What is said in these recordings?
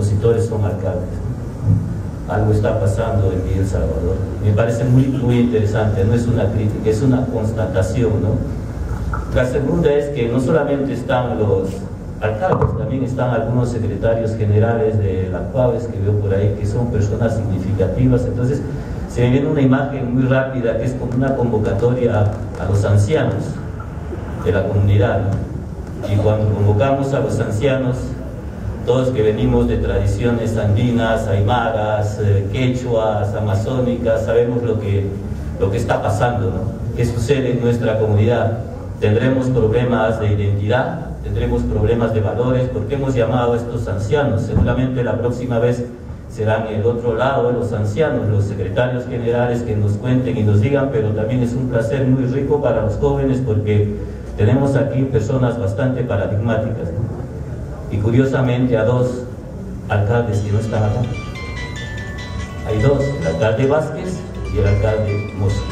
expositores son alcaldes. Algo está pasando en Villa El Salvador. Me parece muy interesante, no es una crítica, es una constatación, ¿no? La segunda es que no solamente están los alcaldes, también están algunos secretarios generales de la CUAVES que veo por ahí, que son personas significativas. Entonces se me viene una imagen muy rápida que es como una convocatoria a los ancianos de la comunidad, ¿no? Y cuando convocamos a los ancianos, todos que venimos de tradiciones andinas, aymaras, quechuas, amazónicas, sabemos lo que está pasando, ¿no? ¿Qué sucede en nuestra comunidad? Tendremos problemas de identidad, tendremos problemas de valores, porque hemos llamado a estos ancianos. Seguramente la próxima vez serán el otro lado de los ancianos, los secretarios generales, que nos cuenten y nos digan, pero también es un placer muy rico para los jóvenes porque tenemos aquí personas bastante paradigmáticas, ¿no? Y curiosamente a dos alcaldes que no están acá. Hay dos, el alcalde Vázquez y el alcalde Mosco.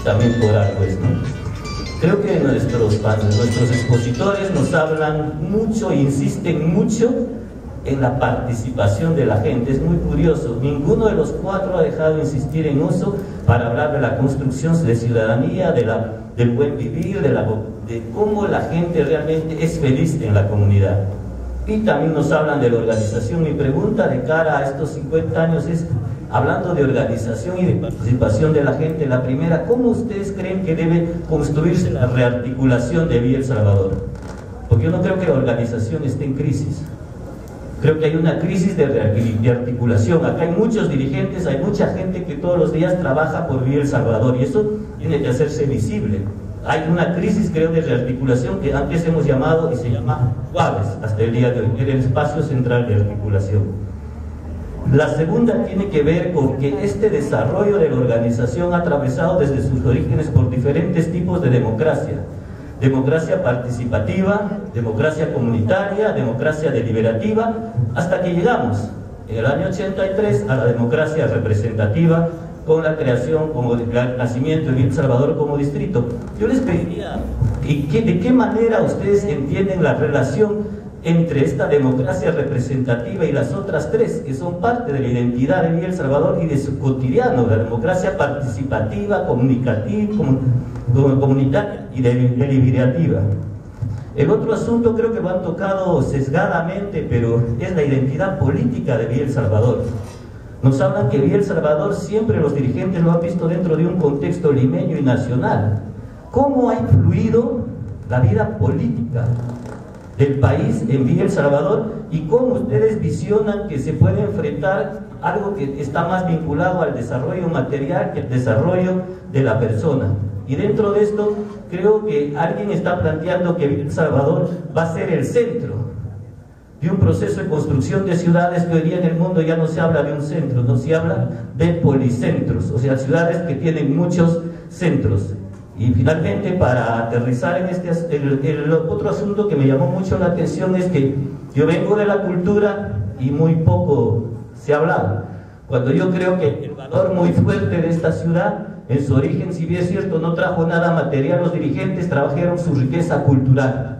También por algo es, ¿no? Creo que nuestros expositores nos hablan mucho e insisten mucho en la participación de la gente. Es muy curioso, ninguno de los cuatro ha dejado de insistir en eso para hablar de la construcción de ciudadanía, del buen vivir, de cómo la gente realmente es feliz en la comunidad. Y también nos hablan de la organización. Mi pregunta de cara a estos 50 años es, hablando de organización y de participación de la gente, la primera, ¿cómo ustedes creen que debe construirse la rearticulación de Villa El Salvador? Porque yo no creo que la organización esté en crisis. Creo que hay una crisis de articulación. Acá hay muchos dirigentes, hay mucha gente que todos los días trabaja por Villa El Salvador y eso tiene que hacerse visible. Hay una crisis, creo, de rearticulación que antes hemos llamado y se llama CUAVES hasta el día de hoy, el espacio central de articulación. La segunda tiene que ver con que este desarrollo de la organización ha atravesado desde sus orígenes por diferentes tipos de democracia. Democracia participativa, democracia comunitaria, democracia deliberativa, hasta que llegamos en el año 83 a la democracia representativa, con la creación, como el nacimiento de Villa El Salvador como distrito. Yo les pediría, ¿de qué manera ustedes entienden la relación entre esta democracia representativa y las otras tres, que son parte de la identidad de Villa El Salvador y de su cotidiano, la democracia participativa, comunicativa, comunitaria y deliberativa? El otro asunto creo que lo han tocado sesgadamente, pero es la identidad política de Villa El Salvador. Nos hablan que Villa El Salvador siempre los dirigentes lo han visto dentro de un contexto limeño y nacional. ¿Cómo ha influido la vida política del país en Villa El Salvador y cómo ustedes visionan que se puede enfrentar algo que está más vinculado al desarrollo material que el desarrollo de la persona? Y dentro de esto creo que alguien está planteando que Villa El Salvador va a ser el centro de un proceso de construcción de ciudades que hoy día en el mundo ya no se habla de un centro, no se habla de policentros, o sea, ciudades que tienen muchos centros. Y finalmente, para aterrizar en el otro asunto que me llamó mucho la atención es que yo vengo de la cultura y muy poco se ha hablado. Cuando yo creo que el valor muy fuerte de esta ciudad, en su origen, si bien es cierto, no trajo nada material, los dirigentes trabajaron su riqueza cultural.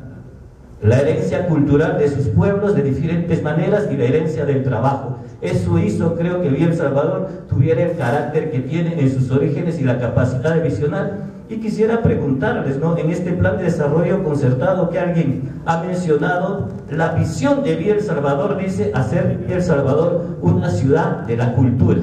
La herencia cultural de sus pueblos de diferentes maneras y la herencia del trabajo. Eso hizo, creo, que Villa El Salvador tuviera el carácter que tiene en sus orígenes y la capacidad de visionar. Y quisiera preguntarles, ¿no?, en este plan de desarrollo concertado que alguien ha mencionado, la visión de Villa El Salvador dice hacer de Villa El Salvador una ciudad de la cultura.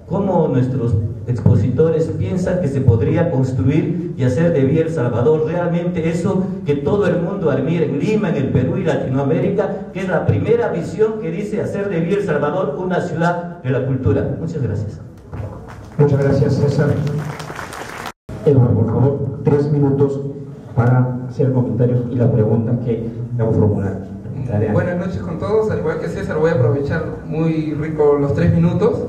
¿Cómo nuestros expositores piensan que se podría construir y hacer de Villa El Salvador realmente eso que todo el mundo admira en Lima, en el Perú y Latinoamérica, que es la primera visión que dice hacer de Villa El Salvador una ciudad de la cultura? Muchas gracias. Muchas gracias, César. Eduardo, por favor, 3 minutos para hacer comentarios y la pregunta que vamos a formular. Buenas noches con todos. Al igual que César, voy a aprovechar muy rico los 3 minutos.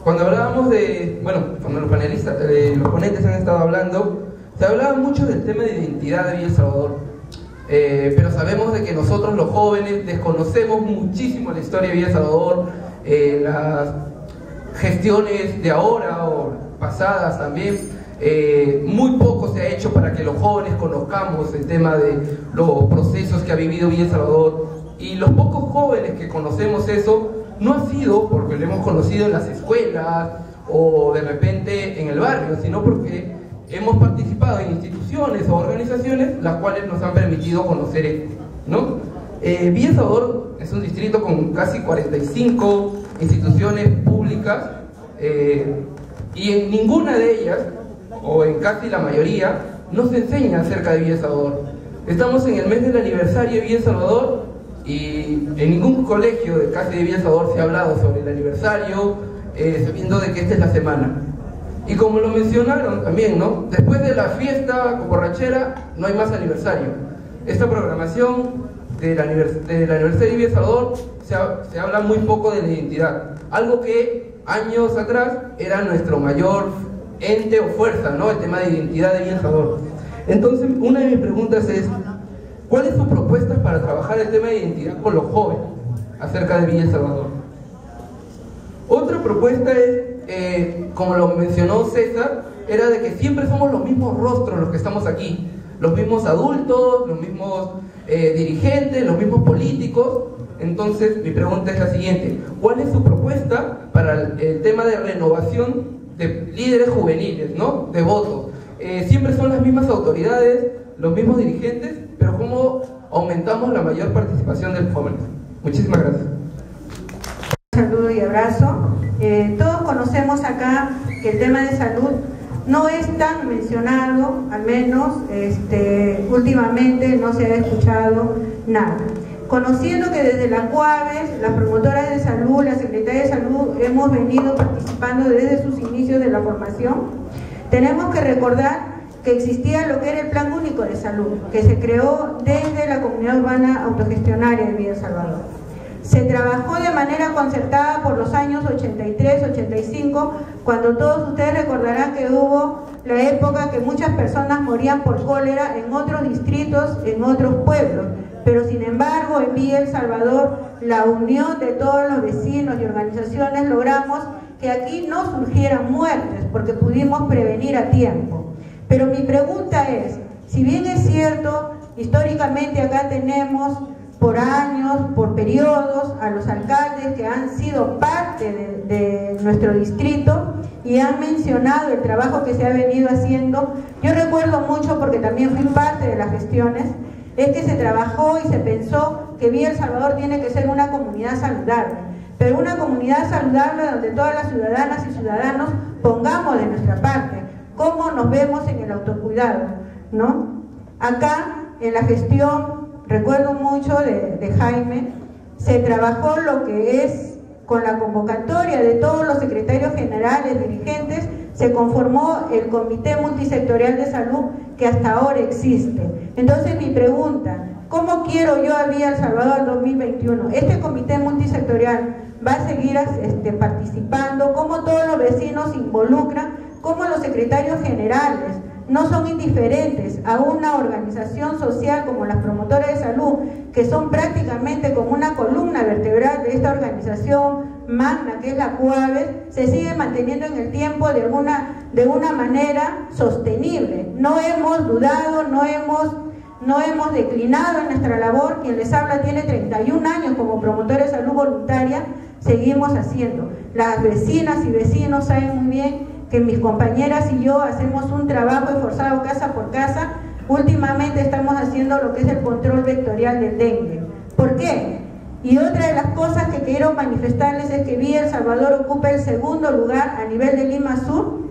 Cuando hablábamos de, cuando los panelistas, los ponentes han estado hablando, se hablaba mucho del tema de identidad de Villa El Salvador, pero sabemos de que nosotros los jóvenes desconocemos muchísimo la historia de Villa El Salvador, las gestiones de ahora o pasadas también. Muy poco se ha hecho para que los jóvenes conozcamos el tema de los procesos que ha vivido Villa El Salvador, y los pocos jóvenes que conocemos eso no ha sido porque lo hemos conocido en las escuelas o de repente en el barrio, sino porque hemos participado en instituciones o organizaciones las cuales nos han permitido conocer esto, ¿no? Villa El Salvador es un distrito con casi 45 instituciones públicas, y en ninguna de ellas, o en casi la mayoría, no se enseña acerca de Villa El Salvador. Estamos en el mes del aniversario de Villa El Salvador y en ningún colegio de casi de Villa El Salvador se ha hablado sobre el aniversario, sabiendo de que esta es la semana. Y como lo mencionaron también, ¿no? Después de la fiesta con borrachera no hay más aniversario. Esta programación del aniversario de Villa El Salvador se habla muy poco de la identidad, algo que años atrás era nuestro mayor ente o fuerza, ¿no? El tema de identidad de Villa El Salvador. Entonces, una de mis preguntas es, ¿cuál es su propuesta para trabajar el tema de identidad con los jóvenes acerca de Villa El Salvador? Otra propuesta es, como lo mencionó César, era de que siempre somos los mismos rostros los que estamos aquí, los mismos adultos, los mismos dirigentes, los mismos políticos. Entonces, mi pregunta es la siguiente: ¿cuál es su propuesta para el tema de renovación de líderes juveniles, ¿no? De votos? Siempre son las mismas autoridades, los mismos dirigentes, pero ¿cómo aumentamos la mayor participación de los jóvenes? Muchísimas gracias. Saludo y abrazo. Todos conocemos acá que el tema de salud no es tan mencionado, al menos últimamente no se ha escuchado nada. Conociendo que desde la COAVES, las promotoras de salud, la Secretaría de Salud, hemos venido participando desde sus inicios de la formación, tenemos que recordar que existía lo que era el Plan Único de Salud, que se creó desde la Comunidad Urbana Autogestionaria de Villa El Salvador. Se trabajó de manera concertada por los años 83, 85, cuando todos ustedes recordarán que hubo la época que muchas personas morían por cólera en otros distritos, en otros pueblos. Pero sin embargo, en Villa El Salvador, la unión de todos los vecinos y organizaciones logramos que aquí no surgieran muertes, porque pudimos prevenir a tiempo. Pero mi pregunta es, si bien es cierto, históricamente acá tenemos por años, por periodos, a los alcaldes que han sido parte de nuestro distrito y han mencionado el trabajo que se ha venido haciendo, yo recuerdo mucho, porque también fui parte de las gestiones, es que se trabajó y se pensó que Villa El Salvador tiene que ser una comunidad saludable, pero una comunidad saludable donde todas las ciudadanas y ciudadanos pongamos de nuestra parte, cómo nos vemos en el autocuidado, ¿no? Acá, en la gestión, recuerdo mucho de Jaime, se trabajó lo que es con la convocatoria de todos los secretarios generales, dirigentes, se conformó el Comité Multisectorial de Salud que hasta ahora existe. Entonces mi pregunta, ¿cómo quiero yo a Villa El Salvador 2021? ¿Este Comité Multisectorial va a seguir participando? ¿Cómo todos los vecinos se involucran? ¿Cómo los secretarios generales no son indiferentes a una organización social como las promotoras de salud, que son prácticamente como una columna vertebral de esta organización magna que es la COAVES, se sigue manteniendo en el tiempo de una manera sostenible? No hemos dudado, no hemos declinado en nuestra labor. Quien les habla tiene 31 años como promotora de salud voluntaria, seguimos haciendo. Las vecinas y vecinos saben muy bien que mis compañeras y yo hacemos un trabajo esforzado casa por casa. Últimamente estamos haciendo lo que es el control vectorial del dengue. ¿Por qué? Y otra de las cosas que quiero manifestarles es que Villa El Salvador ocupa el segundo lugar a nivel de Lima Sur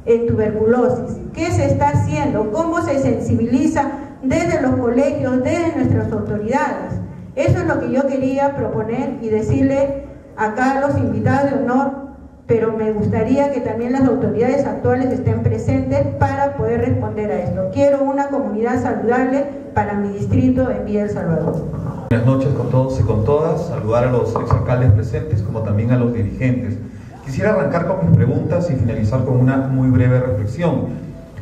en tuberculosis. ¿Qué se está haciendo? ¿Cómo se sensibiliza desde los colegios, desde nuestras autoridades? Eso es lo que yo quería proponer y decirle acá a los invitados de honor, pero me gustaría que también las autoridades actuales estén presentes para poder responder a esto. Quiero una comunidad saludable para mi distrito en Villa El Salvador. Buenas noches con todos y con todas. Saludar a los exalcaldes presentes como también a los dirigentes. Quisiera arrancar con mis preguntas y finalizar con una muy breve reflexión.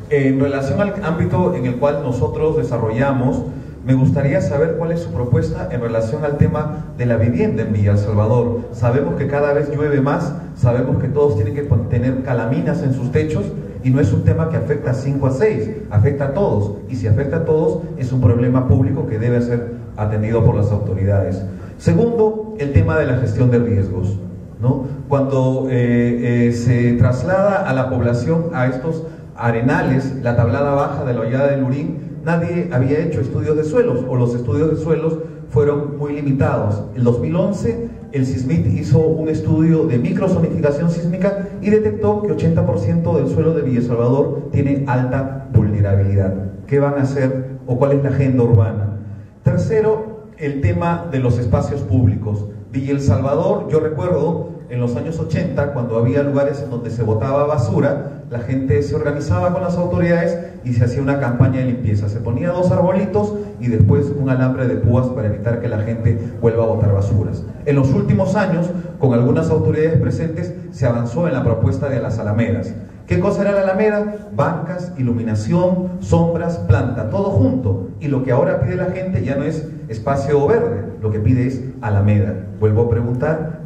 En relación al ámbito en el cual nosotros desarrollamos, me gustaría saber cuál es su propuesta en relación al tema de la vivienda en Villa El Salvador. Sabemos que cada vez llueve más, sabemos que todos tienen que tener calaminas en sus techos y no es un tema que afecta a 5 a 6, afecta a todos, y si afecta a todos es un problema público que debe ser atendido por las autoridades. Segundo, el tema de la gestión de riesgos, ¿no? Cuando se traslada a la población a estos arenales, la tablada baja de la Hollada del Lurín, nadie había hecho estudios de suelos, o los estudios de suelos fueron muy limitados. En 2011 el SISMIT hizo un estudio de microzonificación sísmica y detectó que 80% del suelo de Villa El Salvador tiene alta vulnerabilidad. ¿Qué van a hacer o cuál es la agenda urbana? Tercero, el tema de los espacios públicos. Villa El Salvador, yo recuerdo en los años 80, cuando había lugares en donde se botaba basura, la gente se organizaba con las autoridades y se hacía una campaña de limpieza. Se ponía 2 arbolitos y después un alambre de púas para evitar que la gente vuelva a botar basuras. En los últimos años, con algunas autoridades presentes, se avanzó en la propuesta de las alamedas. ¿Qué cosa era la alameda? Bancas, iluminación, sombras, planta, todo junto. Y lo que ahora pide la gente ya no es espacio verde, lo que pide es alameda. Vuelvo a preguntar,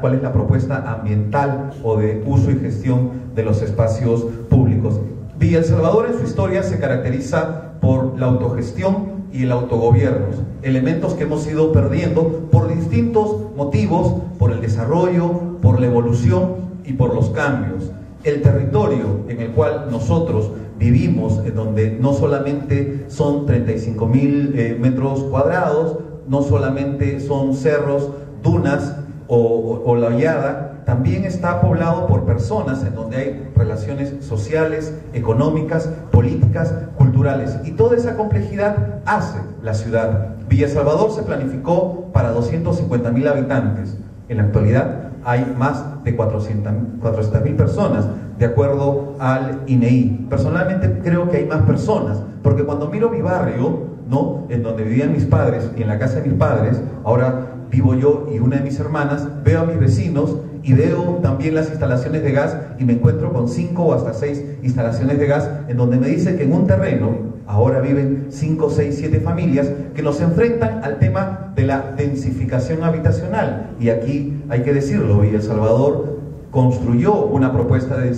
¿cuál es la propuesta ambiental o de uso y gestión de los espacios públicos? Villa El Salvador en su historia se caracteriza por la autogestión y el autogobierno, elementos que hemos ido perdiendo por distintos motivos, por el desarrollo, por la evolución y por los cambios. El territorio en el cual nosotros vivimos, en donde no solamente son 35.000 metros cuadrados, no solamente son cerros, dunas o la hollada, también está poblado por personas en donde hay relaciones sociales, económicas, políticas, culturales, y toda esa complejidad hace la ciudad. Villa El Salvador se planificó para 250.000 habitantes. En la actualidad hay más de 400.000 personas, de acuerdo al INEI. Personalmente creo que hay más personas, porque cuando miro mi barrio, ¿no?, en donde vivían mis padres y en la casa de mis padres, ahora vivo yo y una de mis hermanas, veo a mis vecinos y veo también las instalaciones de gas y me encuentro con 5 o hasta 6 instalaciones de gas, en donde me dice que en un terreno ahora viven 5, 6, 7 familias que nos enfrentan al tema de la densificación habitacional. Y aquí hay que decirlo, Villa El Salvador construyó una propuesta de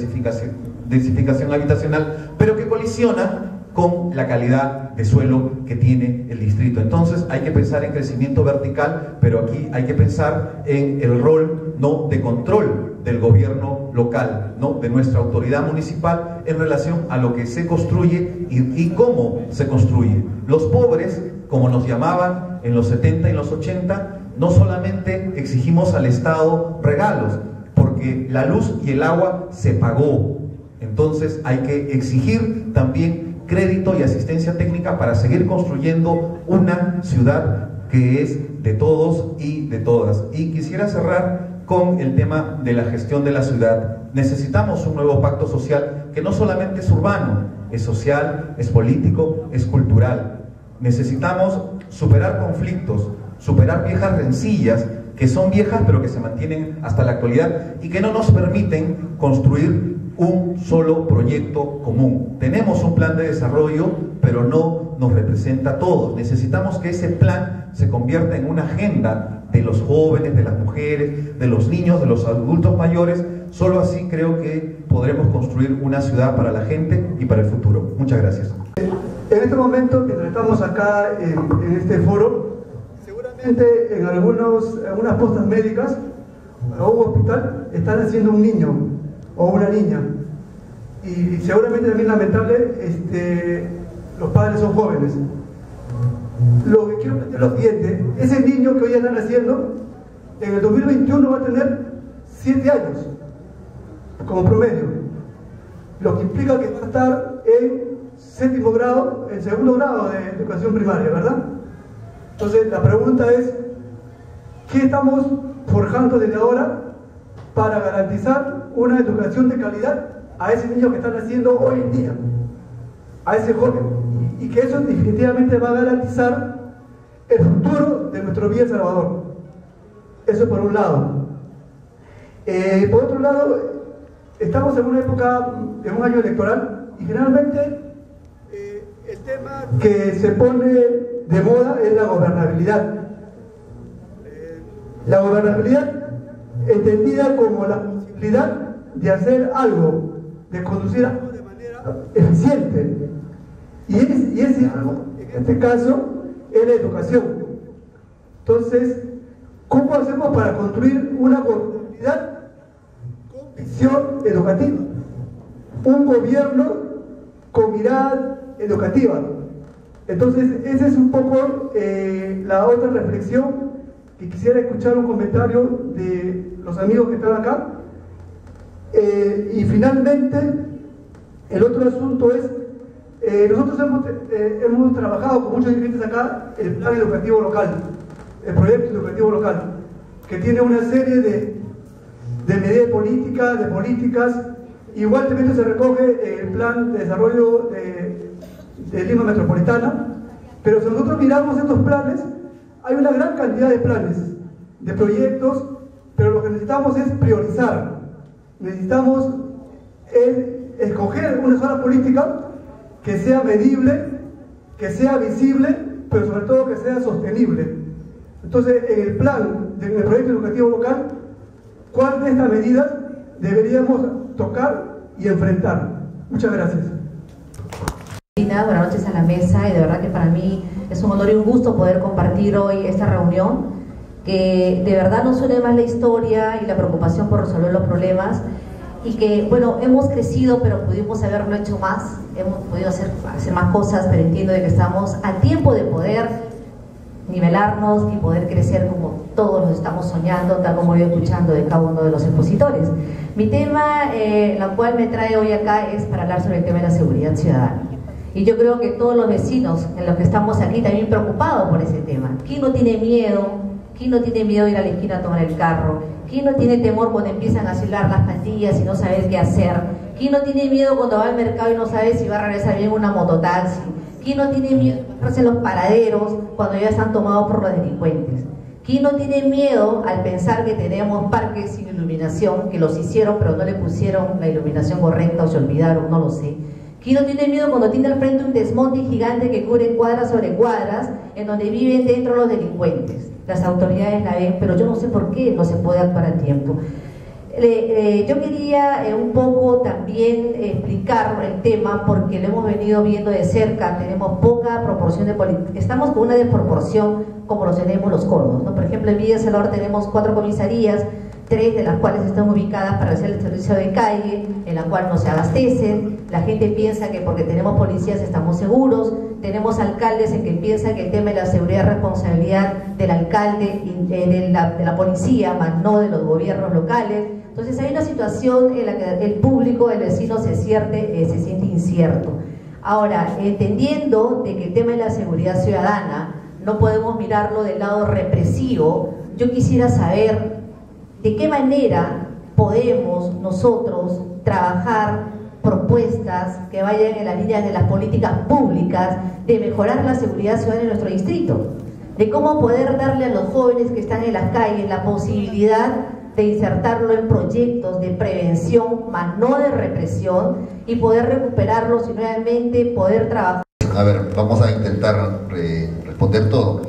densificación habitacional, pero que colisiona con la calidad de suelo que tiene el distrito. Entonces hay que pensar en crecimiento vertical, pero aquí hay que pensar en el rol, ¿no?, de control del gobierno local, ¿no?, de nuestra autoridad municipal en relación a lo que se construye y cómo se construye. Los pobres, como nos llamaban en los 70 y los 80, no solamente exigimos al Estado regalos, porque la luz y el agua se pagó. Entonces hay que exigir también crédito y asistencia técnica para seguir construyendo una ciudad que es de todos y de todas. Y quisiera cerrar con el tema de la gestión de la ciudad. Necesitamos un nuevo pacto social que no solamente es urbano, es social, es político, es cultural. Necesitamos superar conflictos, superar viejas rencillas que son viejas pero que se mantienen hasta la actualidad y que no nos permiten construir un solo proyecto común. Tenemos un plan de desarrollo, pero no nos representa a todos. Necesitamos que ese plan se convierta en una agenda de los jóvenes, de las mujeres, de los niños, de los adultos mayores. Solo así creo que podremos construir una ciudad para la gente y para el futuro. Muchas gracias. En este momento, mientras estamos acá en este foro, seguramente en algunas postas médicas o un hospital están haciendo un niño o una niña, y seguramente también lamentable, los padres son jóvenes. Lo que quiero plantear es lo siguiente: ese niño que hoy están haciendo, en el 2021 va a tener 7 años como promedio, lo que implica que va a estar en 7º grado, en 2º grado de educación primaria, ¿verdad? Entonces la pregunta es, ¿qué estamos forjando desde ahora para garantizar una educación de calidad a ese niño que están haciendo hoy en día, a ese joven? Y que eso definitivamente va a garantizar el futuro de nuestro Villa El Salvador. Eso por un lado. Por otro lado, estamos en una época, en un año electoral, y generalmente el tema que se pone de moda es la gobernabilidad. La gobernabilidad entendida como la posibilidad de hacer algo de conducir algo de manera eficiente. Y ese algo, en este caso, es la educación. Entonces, ¿cómo hacemos para construir una gobernabilidad con visión educativa? Un gobierno con mirada educativa. Entonces, esa es un poco la otra reflexión que quisiera escuchar un comentario de los amigos que están acá. Y finalmente, el otro asunto es, nosotros hemos trabajado con muchos dirigentes acá el plan educativo local, el proyecto educativo local, que tiene una serie de medidas de políticas. Igualmente se recoge el plan de desarrollo de Lima Metropolitana, pero si nosotros miramos estos planes, hay una gran cantidad de planes, de proyectos, pero lo que necesitamos es priorizar. Necesitamos escoger una sola política que sea medible, que sea visible, pero sobre todo que sea sostenible. Entonces, en el plan del proyecto educativo local, ¿cuáles de estas medidas deberíamos tocar y enfrentar? Muchas gracias. Buenas noches a la mesa, y de verdad que para mí es un honor y un gusto poder compartir hoy esta reunión, que de verdad nos une más la historia y la preocupación por resolver los problemas, y que, bueno, hemos crecido, pero pudimos haberlo hecho más, hemos podido hacer más cosas, pero entiendo de que estamos a tiempo de poder nivelarnos y poder crecer como todos los estamos soñando, tal como he ido escuchando de cada uno de los expositores. Mi tema, la cual me trae hoy acá, es para hablar sobre el tema de la seguridad ciudadana. Y yo creo que todos los vecinos en los que estamos aquí también preocupados por ese tema. ¿Quién no tiene miedo? ¿Quién no tiene miedo de ir a la esquina a tomar el carro? ¿Quién no tiene temor cuando empiezan a silbar las pandillas y no sabe qué hacer? ¿Quién no tiene miedo cuando va al mercado y no sabe si va a regresar bien una mototaxi? ¿Quién no tiene miedo de pararse en los paraderos cuando ya están tomados por los delincuentes? ¿Quién no tiene miedo al pensar que tenemos parques sin iluminación, que los hicieron pero no le pusieron la iluminación correcta o se olvidaron, no lo sé? ¿Quién no tiene miedo cuando tiene al frente un desmonte gigante que cubre cuadras sobre cuadras en donde viven dentro los delincuentes? Las autoridades la ven, pero yo no sé por qué no se puede actuar a tiempo. Yo quería un poco también explicar el tema, porque lo hemos venido viendo de cerca. Tenemos poca proporción de política, estamos con una desproporción como lo tenemos los conos, ¿no? Por ejemplo, en Villa El Salvador tenemos 4 comisarías, 3 de las cuales están ubicadas para hacer el servicio de calle, en la cual no se abastecen. La gente piensa que porque tenemos policías estamos seguros. Tenemos alcaldes en que piensan que el tema de la seguridad es responsabilidad del alcalde y de la policía, más no de los gobiernos locales. Entonces hay una situación en la que el público, el vecino se siente incierto. Ahora, entendiendo de que el tema de la seguridad ciudadana no podemos mirarlo del lado represivo, yo quisiera saber de qué manera podemos nosotros trabajar propuestas que vayan en la línea de las políticas públicas de mejorar la seguridad ciudadana en nuestro distrito, de cómo poder darle a los jóvenes que están en las calles la posibilidad de insertarlo en proyectos de prevención, más no de represión, y poder recuperarlos y nuevamente poder trabajar. A ver, vamos a intentar responder todo.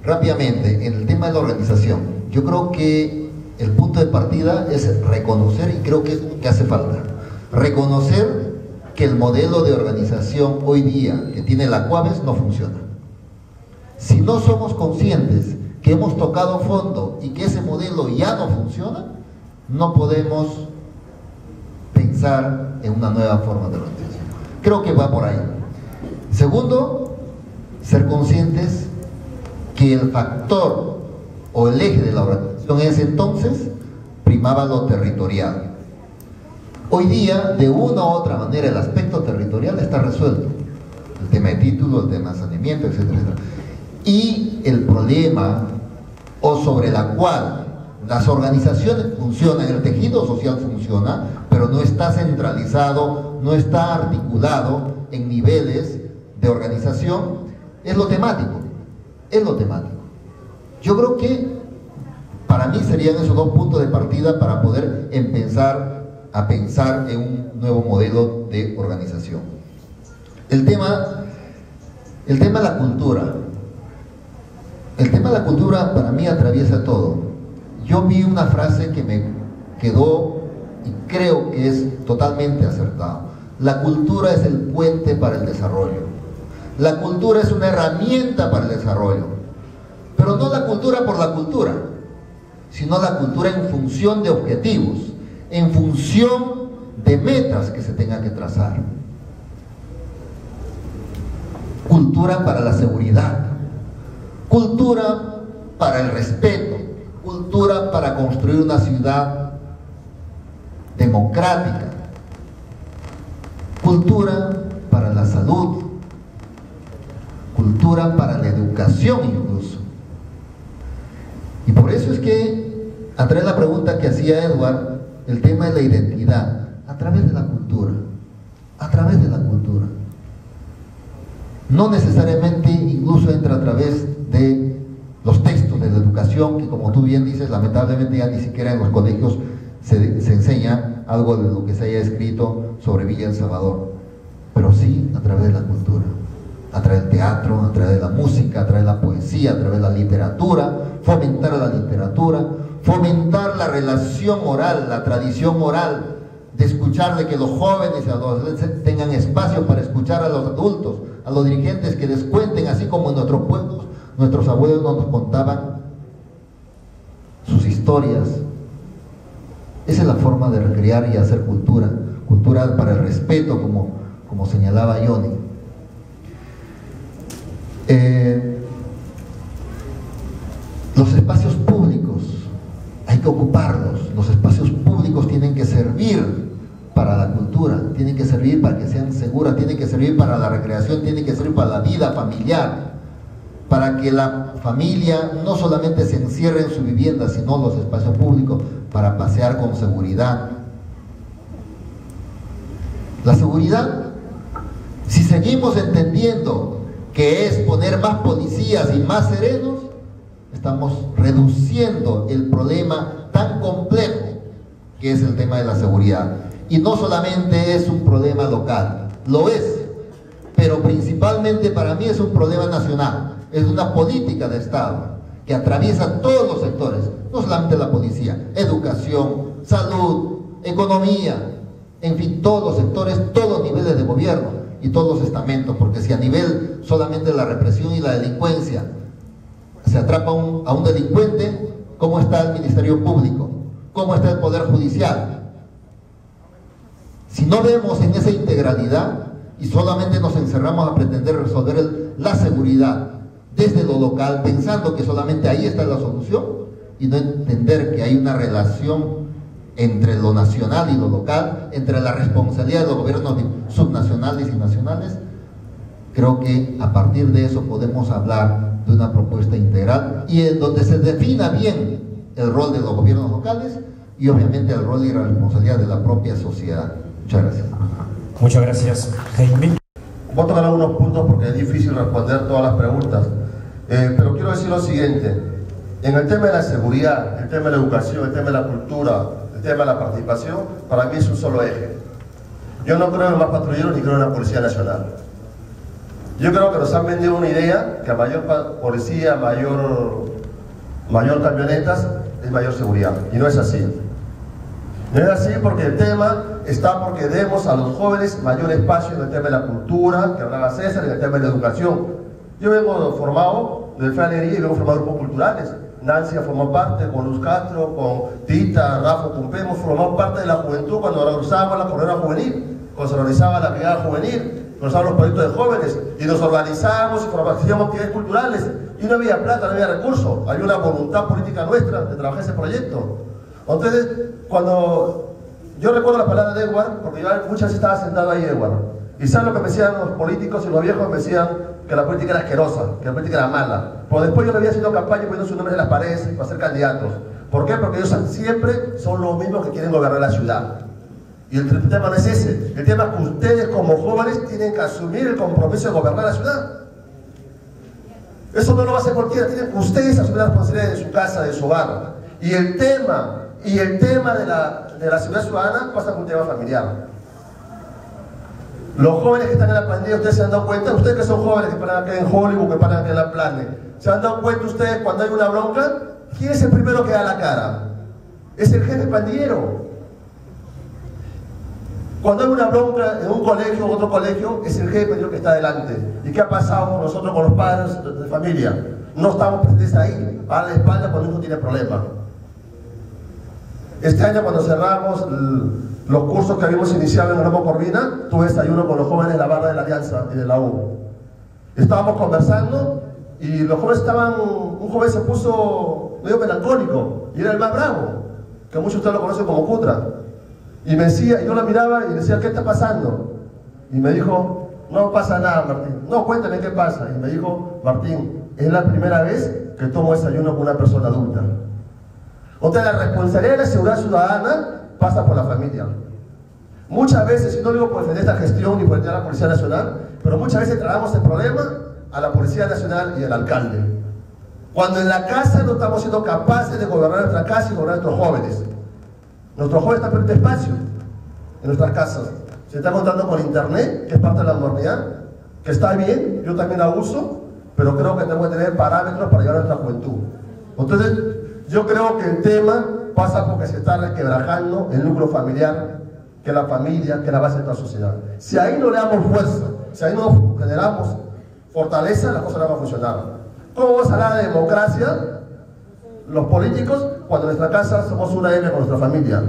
Rápidamente, en el tema de la organización, yo creo que el punto de partida es reconocer, y creo que es lo que hace falta, reconocer que el modelo de organización hoy día que tiene la COAVES no funciona. Si no somos conscientes que hemos tocado fondo y que ese modelo ya no funciona, no podemos pensar en una nueva forma de organización. Creo que va por ahí. Segundo, ser conscientes que el factor o el eje de la organización en ese entonces primaba lo territorial. Hoy día, de una u otra manera, el aspecto territorial está resuelto. El tema de título, el tema de saneamiento, etcétera, etcétera. Y el problema, o sobre la cual las organizaciones funcionan, el tejido social funciona, pero no está centralizado, no está articulado en niveles de organización, es lo temático. Es lo temático. Yo creo que para mí serían esos 2 puntos de partida para poder empezar a pensar en un nuevo modelo de organización. El tema de la cultura. El tema de la cultura para mí atraviesa todo. Yo vi una frase que me quedó y creo que es totalmente acertado. La cultura es el puente para el desarrollo. La cultura es una herramienta para el desarrollo. Pero no la cultura por la cultura, sino la cultura en función de objetivos, en función de metas que se tengan que trazar. Cultura para la seguridad, cultura para el respeto, cultura para construir una ciudad democrática, cultura para la salud, cultura para la educación incluso. Y por eso es que, a través de la pregunta que hacía Edward, el tema de la identidad, a través de la cultura, a través de la cultura. No necesariamente incluso entra a través de los textos de la educación, que como tú bien dices, lamentablemente ya ni siquiera en los colegios se enseña algo de lo que se haya escrito sobre Villa El Salvador, pero sí a través de la cultura, a través del teatro, a través de la música, a través de la poesía, a través de la literatura, fomentar la literatura, fomentar la relación oral, la tradición oral, de escuchar, de que los jóvenes y adolescentes tengan espacio para escuchar a los adultos, a los dirigentes, que les cuenten, así como en nuestros pueblos, nuestros abuelos nos contaban sus historias. Esa es la forma de recrear y hacer cultura, cultura para el respeto, como señalaba Johnny. Los espacios públicos hay que ocuparlos. Los espacios públicos tienen que servir para la cultura, tienen que servir para que sean seguras, tienen que servir para la recreación, tienen que servir para la vida familiar, para que la familia no solamente se encierre en su vivienda, sino los espacios públicos para pasear con seguridad. La seguridad, si seguimos entendiendo que es poner más policías y más serenos, estamos reduciendo el problema tan complejo que es el tema de la seguridad. Y no solamente es un problema local, lo es, pero principalmente para mí es un problema nacional, es una política de Estado que atraviesa todos los sectores, no solamente la policía, educación, salud, economía, en fin, todos los sectores, todos los niveles de gobierno y todos los estamentos, porque si a nivel solamente de la represión y la delincuencia se atrapa a un delincuente, ¿cómo está el Ministerio Público? ¿Cómo está el Poder Judicial? Si no vemos en esa integralidad y solamente nos encerramos a pretender resolver la seguridad desde lo local, pensando que solamente ahí está la solución, y no entender que hay una relación entre lo nacional y lo local, entre la responsabilidad de los gobiernos subnacionales y nacionales, creo que a partir de eso podemos hablar de una propuesta integral y en donde se defina bien el rol de los gobiernos locales y obviamente el rol y la responsabilidad de la propia sociedad. Muchas gracias. Muchas gracias, Jaime. Voy a tocar algunos puntos porque es difícil responder todas las preguntas, pero quiero decir lo siguiente: en el tema de la seguridad, el tema de la educación, el tema de la cultura, el tema de la participación, para mí es un solo eje. Yo no creo en más patrulleros ni creo en la Policía Nacional. Yo creo que nos han vendido una idea que a mayor policía, mayor camionetas, es mayor seguridad, y no es así. No es así porque el tema está porque demos a los jóvenes mayor espacio en el tema de la cultura, que hablaba César, en el tema de la educación. Yo vengo formado del FANERI y vengo formado en grupos culturales. Nancy formó parte, con Luz Castro, con Tita, Rafa Cumpé, hemos formado parte de la juventud cuando realizábamos la carrera juvenil, cuando se realizaba la brigada juvenil, realizábamos los proyectos de jóvenes y nos organizábamos y hacíamos actividades culturales y no había plata, no había recursos, había una voluntad política nuestra de trabajar ese proyecto. Entonces, cuando yo recuerdo la palabra de Edward, porque yo muchas veces estaba sentado ahí Edward, y ¿saben lo que me decían los políticos y los viejos? Me decían que la política era asquerosa, que la política era mala. Pero después yo le había haciendo campaña poniendo sus nombres en las paredes para ser candidatos. ¿Por qué? Porque ellos siempre son los mismos que quieren gobernar la ciudad. Y el tema no es ese. El tema es que ustedes como jóvenes tienen que asumir el compromiso de gobernar la ciudad. Eso no lo va a hacer cualquiera. Tienen ustedes asumir la responsabilidad de su casa, de su hogar. Y el tema de la seguridad ciudadana pasa con un tema familiar. Los jóvenes que están en la pandilla, ustedes se han dado cuenta, ustedes que son jóvenes que paran acá en Hollywood, que paran acá en la Plane, ¿se han dado cuenta ustedes cuando hay una bronca? ¿Quién es el primero que da la cara? Es el jefe pandillero. Cuando hay una bronca en un colegio o otro colegio, es el jefe el que está adelante. ¿Y qué ha pasado nosotros con los padres de familia? No estamos presentes ahí, a la espalda cuando uno tiene problemas. Este año, cuando cerramos los cursos que habíamos iniciado en Ramo Corvina, tuve desayuno con los jóvenes de la barra de la Alianza y de la U. Estábamos conversando y los jóvenes estaban, un joven se puso medio melancólico y era el más bravo, que muchos de ustedes lo conocen como Cutra. Y me decía, y yo la miraba y le decía, ¿qué está pasando? Y me dijo, no pasa nada, Martín. No, cuéntame qué pasa. Y me dijo, Martín, es la primera vez que tomo desayuno con una persona adulta. O sea, la responsabilidad de la seguridad ciudadana pasa por la familia. Muchas veces, y no digo por defender esta gestión ni por defender a la Policía Nacional, pero muchas veces trasladamos el problema a la Policía Nacional y al alcalde. Cuando en la casa no estamos siendo capaces de gobernar nuestra casa y gobernar a nuestros jóvenes. Nuestros jóvenes están perdiendo espacio en nuestras casas. Se está contando con internet, que es parte de la modernidad, que está bien, yo también la uso, pero creo que tenemos que tener parámetros para llevar a nuestra juventud. Entonces, yo creo que el tema pasa porque se está resquebrajando el núcleo familiar, que la familia, que la base de la sociedad. Si ahí no le damos fuerza, si ahí no generamos fortaleza, las cosas no van a funcionar. ¿Cómo vamos a hablar de democracia, los políticos, cuando en nuestra casa somos una M con nuestra familia?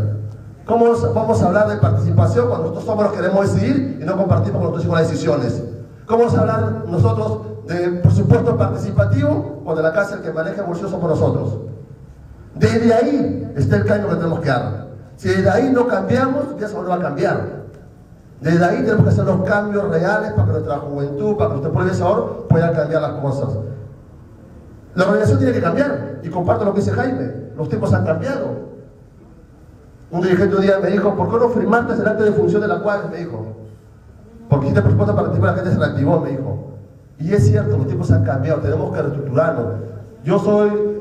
¿Cómo vamos a hablar de participación cuando nosotros somos los que queremos decidir y no compartimos con nosotros las decisiones? ¿Cómo vamos a hablar nosotros de presupuesto participativo cuando en la casa el que maneja el bolsillo somos nosotros? Desde ahí está el cambio que tenemos que dar. Si desde ahí no cambiamos, ya se va a cambiar. Desde ahí tenemos que hacer los cambios reales para que nuestra juventud, para que nuestro pueblo de Salvador pueda cambiar las cosas. La organización tiene que cambiar, y comparto lo que dice Jaime, los tiempos han cambiado. Un dirigente un día me dijo, ¿por qué no firmaste el acto de función de la cual? Me dijo, porque hiciste propuesta para participar, la gente se reactivó, me dijo. Y es cierto, los tiempos han cambiado, tenemos que reestructurarnos.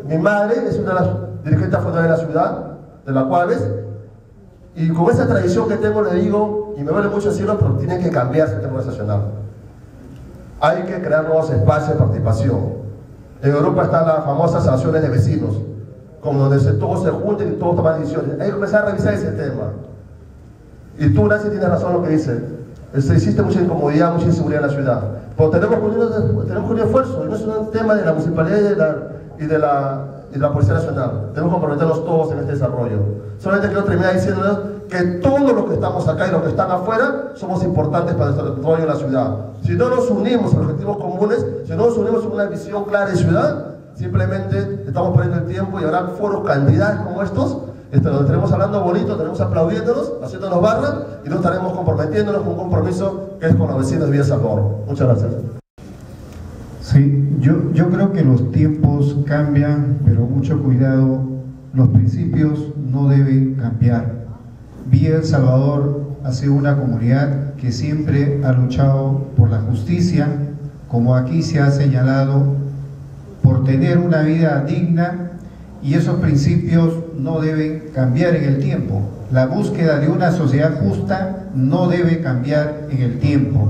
Mi madre es una de las dirigentes fundadoras de la ciudad, de la Cuaves, y con esa tradición que tengo le digo, y me duele mucho decirlo, pero tiene que cambiarse el tema organizacional. Hay que crear nuevos espacios de participación. En Europa están las famosas asociaciones de vecinos, como donde todos se junten y todos toman decisiones. Hay que empezar a revisar ese tema. Y tú, Nancy, tienes razón en lo que dice. Existe mucha incomodidad, mucha inseguridad en la ciudad. Pero tenemos que unir esfuerzo. No es un tema de la municipalidad y de la Policía Nacional. Tenemos que comprometernos todos en este desarrollo. Solamente quiero terminar diciéndoles que todos los que estamos acá y los que están afuera somos importantes para el desarrollo de la ciudad. Si no nos unimos en objetivos comunes, si no nos unimos en una visión clara de ciudad, simplemente estamos perdiendo el tiempo y habrá foros cantidades como estos, donde estaremos hablando bonito, estaremos aplaudiéndonos, haciéndonos barra y no estaremos comprometiéndonos con un compromiso que es con los vecinos de Villa Salvador. Muchas gracias. Sí, yo creo que los tiempos cambian, pero mucho cuidado, los principios no deben cambiar. Villa El Salvador ha sido una comunidad que siempre ha luchado por la justicia, como aquí se ha señalado, por tener una vida digna, y esos principios no deben cambiar en el tiempo. La búsqueda de una sociedad justa no debe cambiar en el tiempo.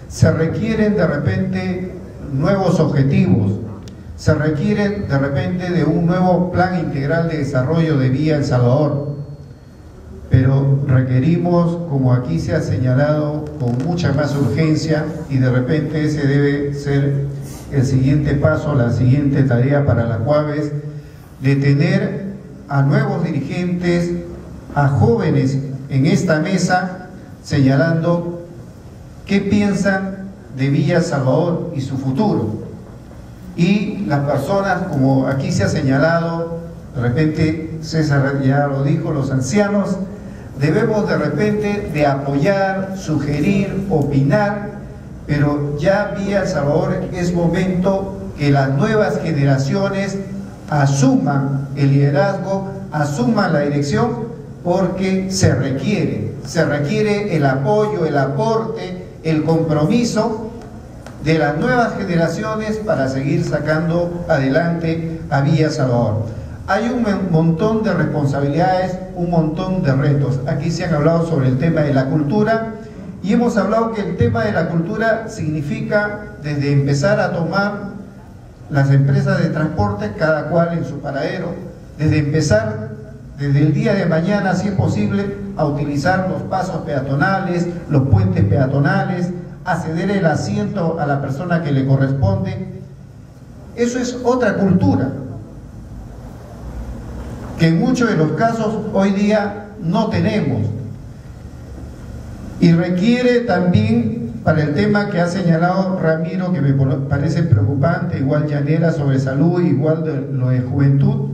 Se requieren de repente nuevos objetivos, se requieren de repente de un nuevo plan integral de desarrollo de Villa El Salvador, pero requerimos, como aquí se ha señalado, con mucha más urgencia, y de repente ese debe ser el siguiente paso, la siguiente tarea para la Cuaves, de tener a nuevos dirigentes, a jóvenes en esta mesa, señalando qué piensan de Villa El Salvador y su futuro. Y las personas, como aquí se ha señalado, de repente César ya lo dijo, los ancianos, debemos de repente de apoyar, sugerir, opinar, pero ya Villa El Salvador es momento que las nuevas generaciones asuman el liderazgo, asuman la dirección, porque se requiere el apoyo, el aporte, el compromiso de las nuevas generaciones para seguir sacando adelante a Villa El Salvador. Hay un montón de responsabilidades, un montón de retos. Aquí se han hablado sobre el tema de la cultura, y hemos hablado que el tema de la cultura significa desde empezar a tomar las empresas de transporte, cada cual en su paradero, desde empezar desde el día de mañana, si es posible, a utilizar los pasos peatonales, los puentes peatonales, a ceder el asiento a la persona que le corresponde. Eso es otra cultura, que en muchos de los casos hoy día no tenemos. Y requiere también, para el tema que ha señalado Ramiro, que me parece preocupante, igual Yanela sobre salud, igual de lo de juventud,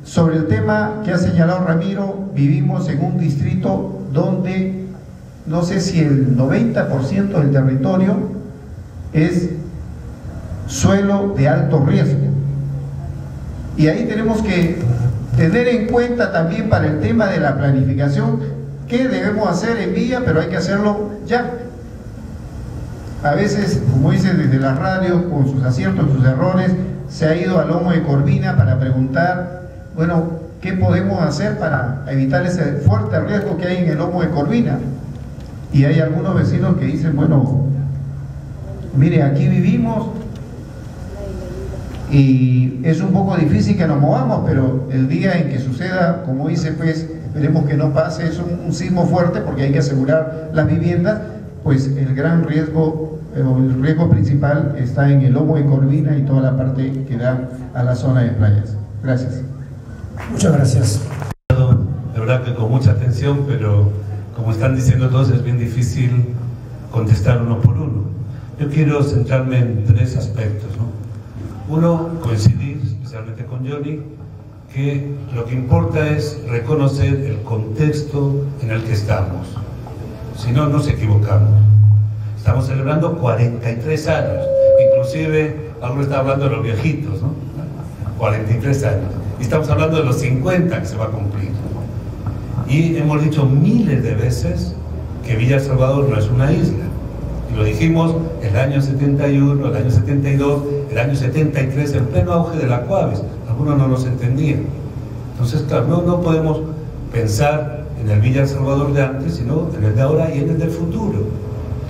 sobre el tema que ha señalado Ramiro, vivimos en un distrito donde no sé si el 90% del territorio es suelo de alto riesgo. Y ahí tenemos que tener en cuenta también para el tema de la planificación qué debemos hacer en Villa, pero hay que hacerlo ya. A veces, como dicen desde la radio, con sus aciertos, sus errores, se ha ido al lomo de Corvina para preguntar, bueno, ¿qué podemos hacer para evitar ese fuerte riesgo que hay en el lomo de Corvina? Y hay algunos vecinos que dicen, bueno, mire, aquí vivimos y es un poco difícil que nos movamos, pero el día en que suceda, como dice, pues, esperemos que no pase, es un sismo fuerte porque hay que asegurar las viviendas, pues el gran riesgo, el riesgo principal está en el lomo de Corvina y toda la parte que da a la zona de playas. Gracias. Muchas gracias. De verdad que con mucha atención, pero como están diciendo todos, es bien difícil contestar uno por uno. Yo quiero centrarme en tres aspectos, ¿no? Uno, coincidir especialmente con Johnny, que lo que importa es reconocer el contexto en el que estamos. Si no, nos equivocamos. Estamos celebrando 43 años, inclusive algunos están hablando de los viejitos, ¿no? 43 años. Y estamos hablando de los 50 que se va a cumplir. Y hemos dicho miles de veces que Villa El Salvador no es una isla. Y lo dijimos el año 71, el año 72, el año 73, en pleno auge de la Coaves. Algunos no nos entendían. Entonces, claro, no podemos pensar en el Villa El Salvador de antes, sino en el de ahora y en el del futuro.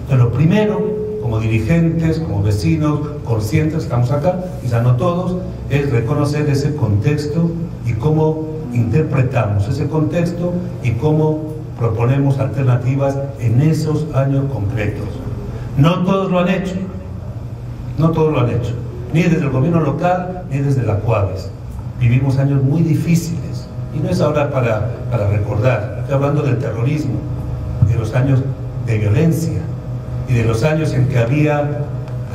Entonces, lo primero, como dirigentes, como vecinos, conscientes, estamos acá, quizá no todos, es reconocer ese contexto y cómo interpretamos ese contexto y cómo proponemos alternativas en esos años concretos. No todos lo han hecho, no todos lo han hecho, ni desde el gobierno local, ni desde la Coaves. Vivimos años muy difíciles, y no es ahora para recordar, estoy hablando del terrorismo, de los años de violencia, y de los años en que había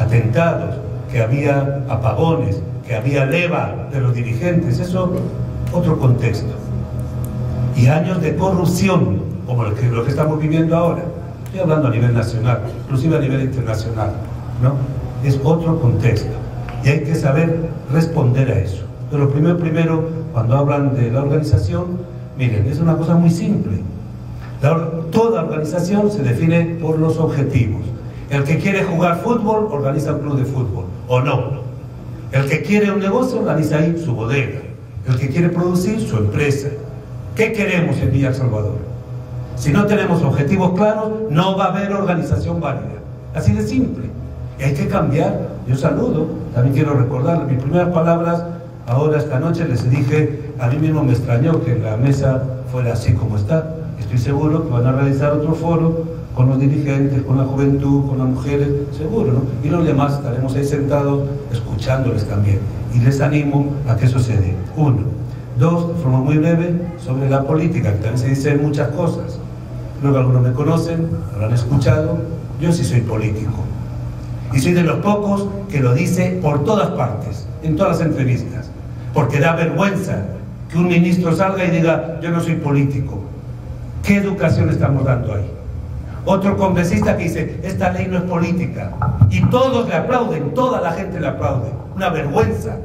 atentados, que había apagones, que había leva de los dirigentes, eso otro contexto. Y años de corrupción, como lo que estamos viviendo ahora. Estoy hablando a nivel nacional, inclusive a nivel internacional, ¿no? Es otro contexto. Y hay que saber responder a eso. Pero lo primero, cuando hablan de la organización, miren, es una cosa muy simple. Toda organización se define por los objetivos. El que quiere jugar fútbol, organiza un club de fútbol, o no. El que quiere un negocio, organiza ahí su bodega. El que quiere producir, su empresa. ¿Qué queremos en Villa El Salvador? Si no tenemos objetivos claros, no va a haber organización válida. Así de simple. Y hay que cambiar. Yo saludo, también quiero recordar mis primeras palabras. Ahora esta noche les dije, a mí mismo me extrañó que la mesa fuera así como está. Estoy seguro que van a realizar otro foro con los dirigentes, con la juventud, con las mujeres, seguro, ¿no? Y los demás estaremos ahí sentados escuchándoles también. Y les animo a que eso se dé. Uno. Dos, de forma muy breve, sobre la política, que también se dicen muchas cosas. Creo que algunos me conocen, habrán escuchado. Yo sí soy político. Y soy de los pocos que lo dice por todas partes, en todas las entrevistas. Porque da vergüenza que un ministro salga y diga, yo no soy político. ¿Qué educación estamos dando ahí? Otro congresista que dice, esta ley no es política. Y todos le aplauden, toda la gente le aplaude. Una vergüenza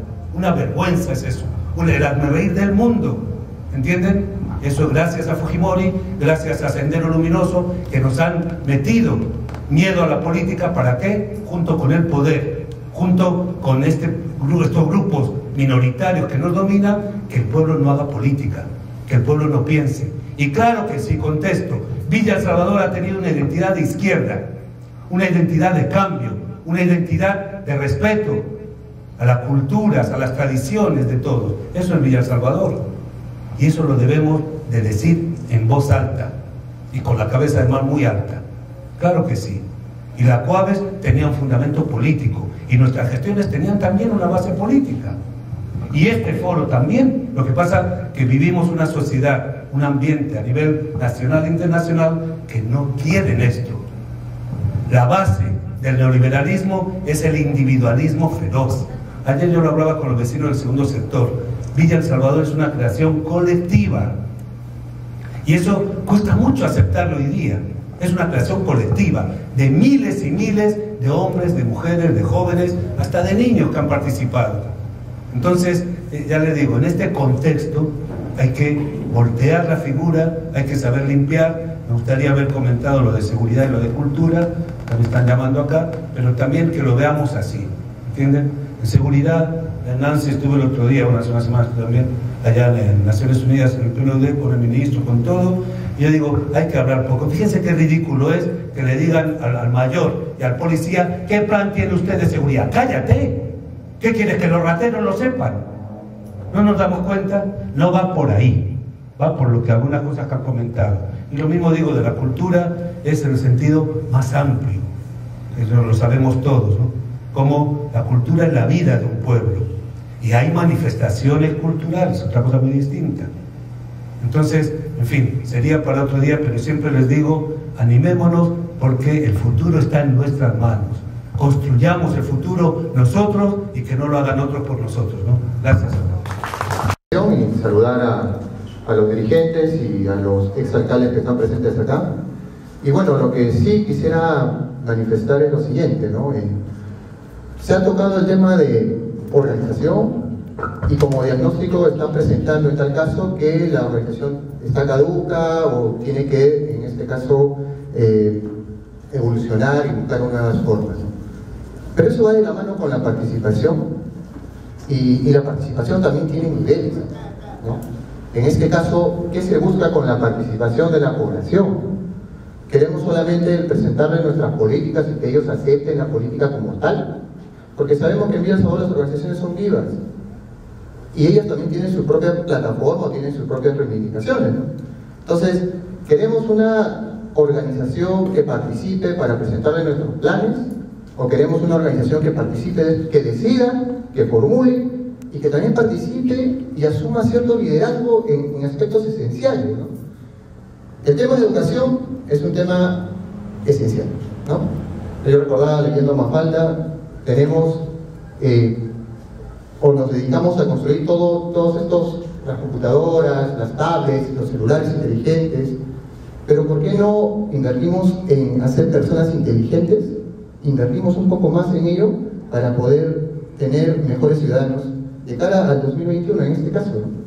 es eso. El hazmerreír del mundo. ¿Entienden? Eso gracias a Fujimori, gracias a Sendero Luminoso, que nos han metido miedo a la política. ¿Para qué? Junto con el poder, junto con estos grupos minoritarios que nos dominan, que el pueblo no haga política, que el pueblo no piense. Y claro que sí, contesto, Villa El Salvador ha tenido una identidad de izquierda, una identidad de cambio, una identidad de respeto a las culturas, a las tradiciones de todos. Eso es Villa El Salvador. Y eso lo debemos de decir en voz alta y con la cabeza además muy alta. Claro que sí. Y la COABES tenía un fundamento político y nuestras gestiones tenían también una base política. Y este foro también. Lo que pasa es que vivimos una sociedad, un ambiente a nivel nacional e internacional que no quieren esto. La base del neoliberalismo es el individualismo feroz. Ayer yo lo hablaba con los vecinos del segundo sector. Villa El Salvador es una creación colectiva. Y eso cuesta mucho aceptarlo hoy día. Es una creación colectiva de miles y miles de hombres, de mujeres, de jóvenes, hasta de niños que han participado. Entonces, ya les digo, en este contexto hay que voltear la figura, hay que saber limpiar. Me gustaría haber comentado lo de seguridad y lo de cultura, que me están llamando acá, pero también que lo veamos así, ¿entienden? En seguridad, Nancy estuvo el otro día, unas semanas también, allá en Naciones Unidas, en el PNUD, con el ministro, con todo, y yo digo, hay que hablar poco. Fíjense qué ridículo es que le digan al mayor y al policía, ¿qué plan tiene usted de seguridad? ¡Cállate! ¿Qué quieres, que los rateros lo sepan? ¿No nos damos cuenta? No va por ahí, va por lo que algunas cosas que han comentado. Y lo mismo digo de la cultura, es en el sentido más amplio, eso lo sabemos todos, ¿no? Como la cultura es la vida de un pueblo, y hay manifestaciones culturales, otra cosa muy distinta. Entonces, en fin, sería para otro día, pero siempre les digo, animémonos, porque el futuro está en nuestras manos. Construyamos el futuro nosotros y que no lo hagan otros por nosotros, ¿no? Gracias. Y saludar a los dirigentes y a los exalcaldes que están presentes acá. Y bueno, lo que sí quisiera manifestar es lo siguiente, ¿no? Se ha tocado el tema de organización y como diagnóstico están presentando en tal caso que la organización está caduca o tiene que, en este caso, evolucionar y buscar nuevas formas. Pero eso va de la mano con la participación y la participación también tiene niveles, ¿no? En este caso, ¿qué se busca con la participación de la población? Queremos solamente presentarles nuestras políticas y que ellos acepten la política como tal, porque sabemos que en Villa El Salvador las organizaciones son vivas y ellas también tienen su propia plataforma, tienen sus propias reivindicaciones, ¿no? Entonces, queremos una organización que participe para presentarle nuestros planes, o queremos una organización que participe, que decida, que formule y que también participe y asuma cierto liderazgo en aspectos esenciales, ¿no? El tema de educación es un tema esencial, ¿no? Yo recordaba leyendo Mafalda, tenemos o nos dedicamos a construir todos estos, las computadoras, las tablets, los celulares inteligentes, pero ¿por qué no invertimos en hacer personas inteligentes? Invertimos un poco más en ello para poder tener mejores ciudadanos de cara al 2021 en este caso, ¿no?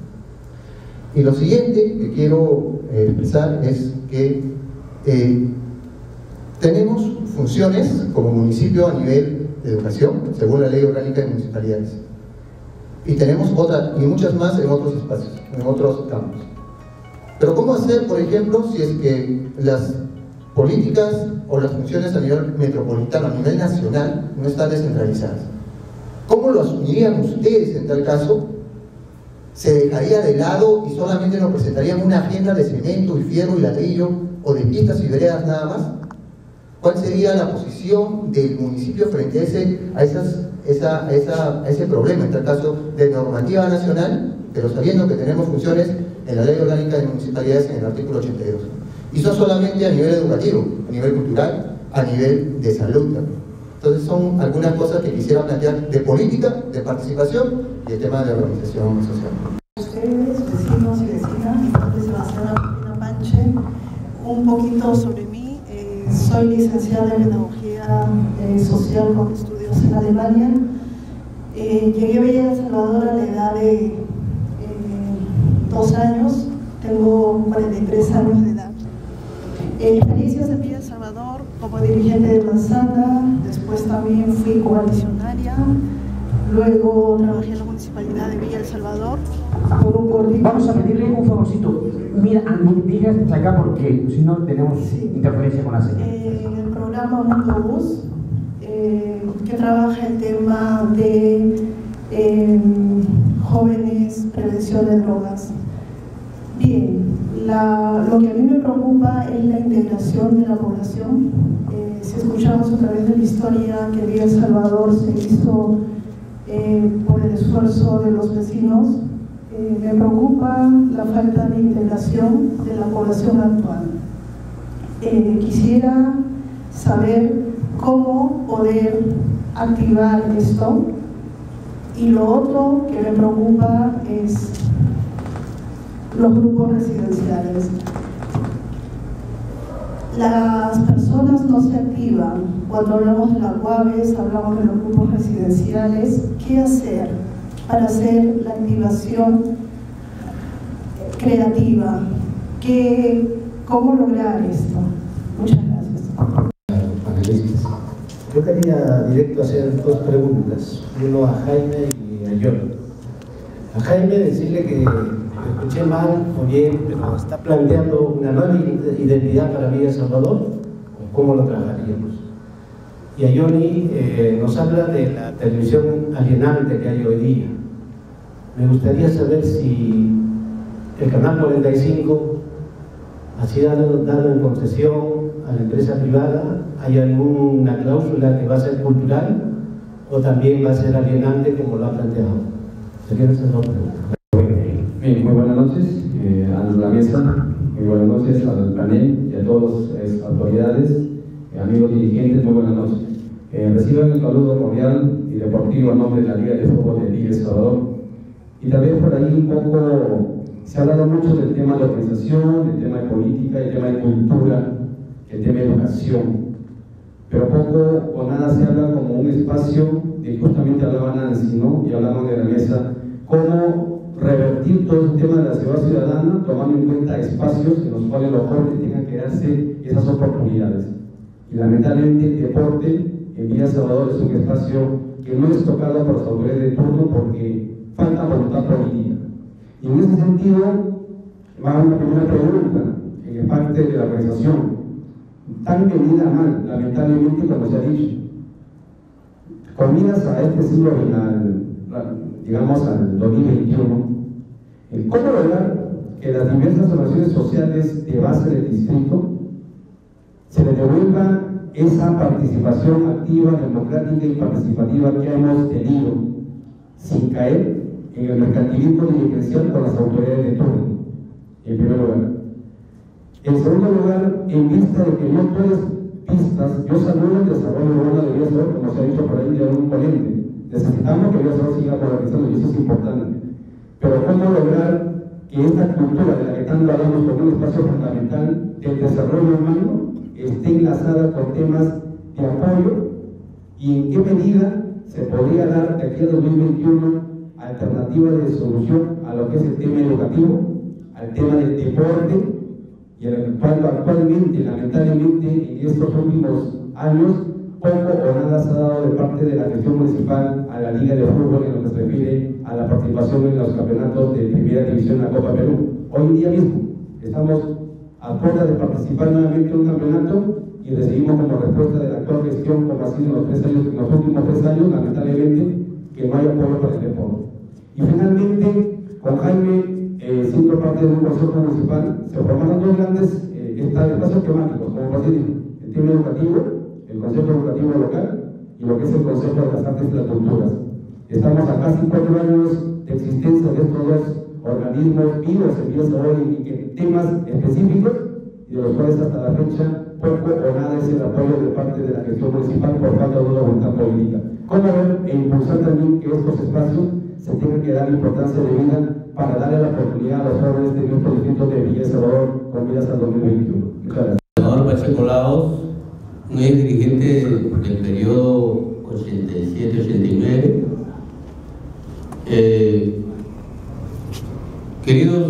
Y lo siguiente que quiero expresar es que tenemos funciones como municipio a nivel de educación, según la Ley Orgánica de Municipalidades, y tenemos otras y muchas más en otros espacios, en otros campos. Pero ¿cómo hacer, por ejemplo, si es que las políticas o las funciones a nivel metropolitano, a nivel nacional, no están descentralizadas? ¿Cómo lo asumirían ustedes en tal caso? ¿Se dejaría de lado y solamente nos presentarían una agenda de cemento y fierro y ladrillo o de pistas y veredas nada más? ¿Cuál sería la posición del municipio frente a ese problema, en tal caso de normativa nacional, pero sabiendo que tenemos funciones en la Ley Orgánica de Municipalidades en el artículo 82? Y son solamente a nivel educativo, a nivel cultural, a nivel de salud también. Entonces son algunas cosas que quisiera plantear de política, de participación y de tema de organización social. Ustedes, vecinos y vecinas, mi nombre es Sebastiana Panche, un poquito sobre mí. Soy licenciada en Pedagogía Social con estudios en Alemania. Llegué a Villa El Salvador a la edad de 2 años, tengo 43 años de edad. Experiencias en Villa El Salvador como dirigente de Manzana, después también fui coalicionaria, luego trabajé en la Municipalidad de Villa El Salvador por un cortito. Vamos a pedirle un favorcito, mira, digas acá porque si no tenemos interferencia con la señal. En el programa Mundo Bus, que trabaja el tema de jóvenes, prevención de drogas. Bien, lo que a mí me preocupa es la integración de la población. Si escuchamos a través de la historia que Villa El Salvador se hizo por el esfuerzo de los vecinos, me preocupa la falta de integración de la población actual. Quisiera saber cómo poder activar esto. Y lo otro que me preocupa es los grupos residenciales. Las personas no se activan. Cuando hablamos de la UAVES, hablamos de los grupos residenciales. ¿Qué hacer para hacer la activación creativa? ¿Cómo lograr esto? Muchas gracias. Panelistas. Yo quería directo hacer dos preguntas, uno a Jaime y a Yoli. A Jaime decirle que escuché mal o bien, pero está planteando una nueva identidad para Villa El Salvador, ¿cómo lo trabajaríamos? Y a Yoli nos habla de la televisión alienante que hay hoy día. Me gustaría saber si el Canal 45 ha sido dado en concesión a la empresa privada. ¿Hay alguna cláusula que va a ser cultural o también va a ser alienante como lo ha planteado? ¿Se quiere hacer otra pregunta? Bien, muy buenas noches a la mesa, muy buenas noches al panel y a todas las autoridades, amigos dirigentes, muy buenas noches. Reciban el saludo cordial y deportivo a nombre de la Liga de Fútbol de Villa El Salvador. Y tal vez por ahí un poco se ha hablado mucho del tema de organización, del tema de política, el tema de cultura, el tema de educación. Pero poco o nada se habla como un espacio, que justamente hablaba Nancy, ¿no? Y hablamos de la mesa, cómo revertir todo el tema de la seguridad ciudadana, tomando en cuenta espacios en los cuales los jóvenes tengan que darse esas oportunidades. Y lamentablemente el deporte en Villa El Salvador es un espacio que no es tocado por las autoridades de turno porque falta voluntad política. Y en ese sentido, va una primera pregunta en parte de la organización. Tan venida mal, lamentablemente, como se ha dicho. Con miras a este siglo, digamos al 2021, ¿cómo lograr que las diversas organizaciones sociales de base del distrito se le devuelva esa participación activa, democrática y participativa que hemos tenido, sin caer en el mercantilismo dirigencial con las autoridades de turno, en primer lugar? En segundo lugar, en vista de que no todas pistas, yo saludo el desarrollo urbano de Villa El Salvador, como se ha dicho por ahí, de un ponente. Necesitamos que Villa El Salvador siga polarizando y eso es importante. Pero ¿cómo lograr que esta cultura de la que tanto hablamos como un espacio fundamental del desarrollo humano esté enlazada con temas de apoyo y en qué medida se podría dar de aquí a 2021 alternativas de solución a lo que es el tema educativo, al tema del deporte? Y actualmente, lamentablemente, en estos últimos años, poco o nada se ha dado de parte de la gestión municipal a la Liga de Fútbol en lo que se refiere a la participación en los campeonatos de Primera División de la Copa Perú. Hoy en día mismo estamos a puerta de participar nuevamente en un campeonato y recibimos como respuesta de la actual gestión, como ha sido en los últimos 3 años, lamentablemente, que no hay apoyo para el deporte. Y finalmente, con Jaime, siendo parte de un consejo municipal, se formaron 2 grandes espacios temáticos, como por decir, el tema educativo, el Consejo Educativo Local y lo que es el Consejo de las Artes y las Culturas. Estamos a casi 4 años de existencia de estos 2 organismos vivos en Villa El Salvador en temas específicos y de los cuales hasta la fecha poco o nada es el apoyo de parte de la gestión municipal por falta de una voluntad política. ¿Cómo ver e impulsar también que estos espacios se tengan que dar importancia de vida para darle la oportunidad a los jóvenes de nuestro distrito de Villa El Salvador con miras al 2021? Muchas gracias. Senador Pacheco Laos, un ex dirigente del periodo 87-89. Queridos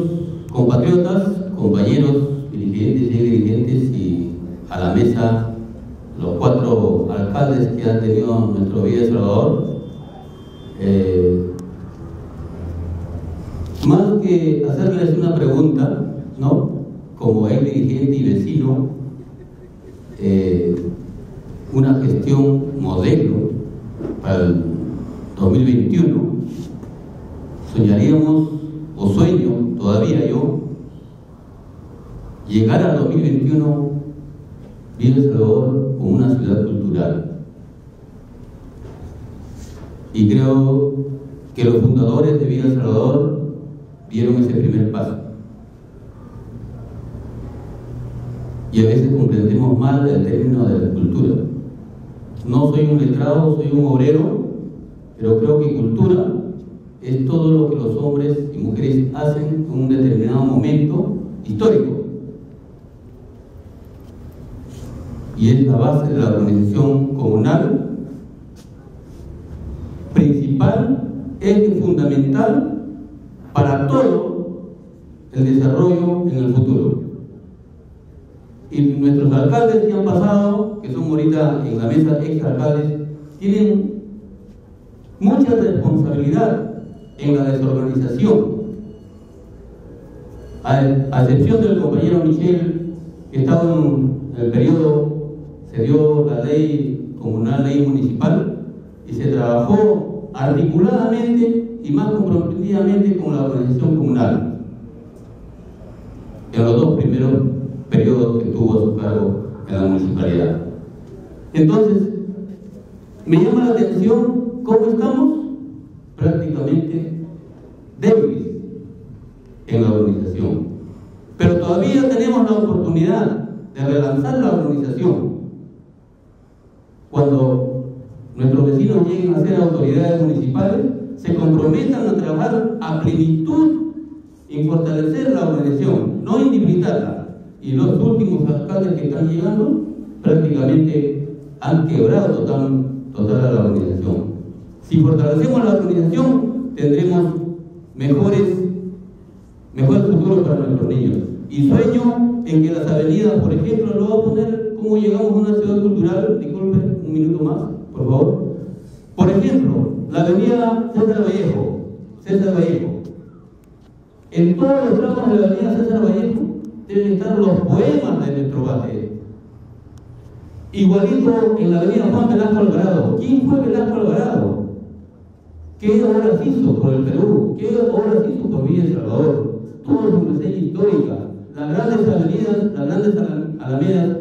compatriotas, compañeros, dirigentes y dirigentes y a la mesa, los 4 alcaldes que ha tenido nuestro Villa El Salvador, más que hacerles una pregunta, ¿no? Como ex dirigente y vecino, una gestión modelo para el 2021, soñaríamos, o sueño todavía yo, llegar al 2021 Villa El Salvador como una ciudad cultural. Y creo que los fundadores de Villa El Salvador dieron ese primer paso. Y a veces comprendemos mal el término de la cultura. No soy un letrado, soy un obrero, pero creo que cultura es todo lo que los hombres y mujeres hacen en un determinado momento histórico. Y es la base de la organización comunal, principal, es fundamental para todo el desarrollo en el futuro. Y nuestros alcaldes que han pasado, que son ahorita en la mesa exalcaldes, tienen mucha responsabilidad en la desorganización. A excepción del compañero Michel, que estaba en el periodo, se dio la ley comunal, ley municipal, y se trabajó articuladamente y más comprometidamente con la organización comunal en los dos primeros periodos que tuvo a su cargo en la municipalidad. Entonces, me llama la atención cómo estamos prácticamente débiles en la organización, pero todavía tenemos la oportunidad de relanzar la organización. Cuando nuestros vecinos lleguen a ser autoridades municipales, se comprometan a trabajar a plenitud en fortalecer la organización, no en debilitarla. Y los últimos alcaldes que están llegando prácticamente han quebrado total a la organización. Si fortalecemos la organización, tendremos mejores futuros para nuestros niños. Y sueño en que las avenidas, por ejemplo, lo voy a poner como llegamos a una ciudad cultural. Disculpe, un minuto más, por favor. Por ejemplo, la avenida César Vallejo. En todos los tramos de la avenida César Vallejo deben estar los poemas de nuestro bate. Igualito en la avenida Juan Velasco Alvarado. ¿Quién fue Velasco Alvarado? ¿Qué obras hizo por el Perú? ¿Qué obras hizo por Villa El Salvador? Todo su presencia histórica. Las grandes avenidas, las grandes alamedas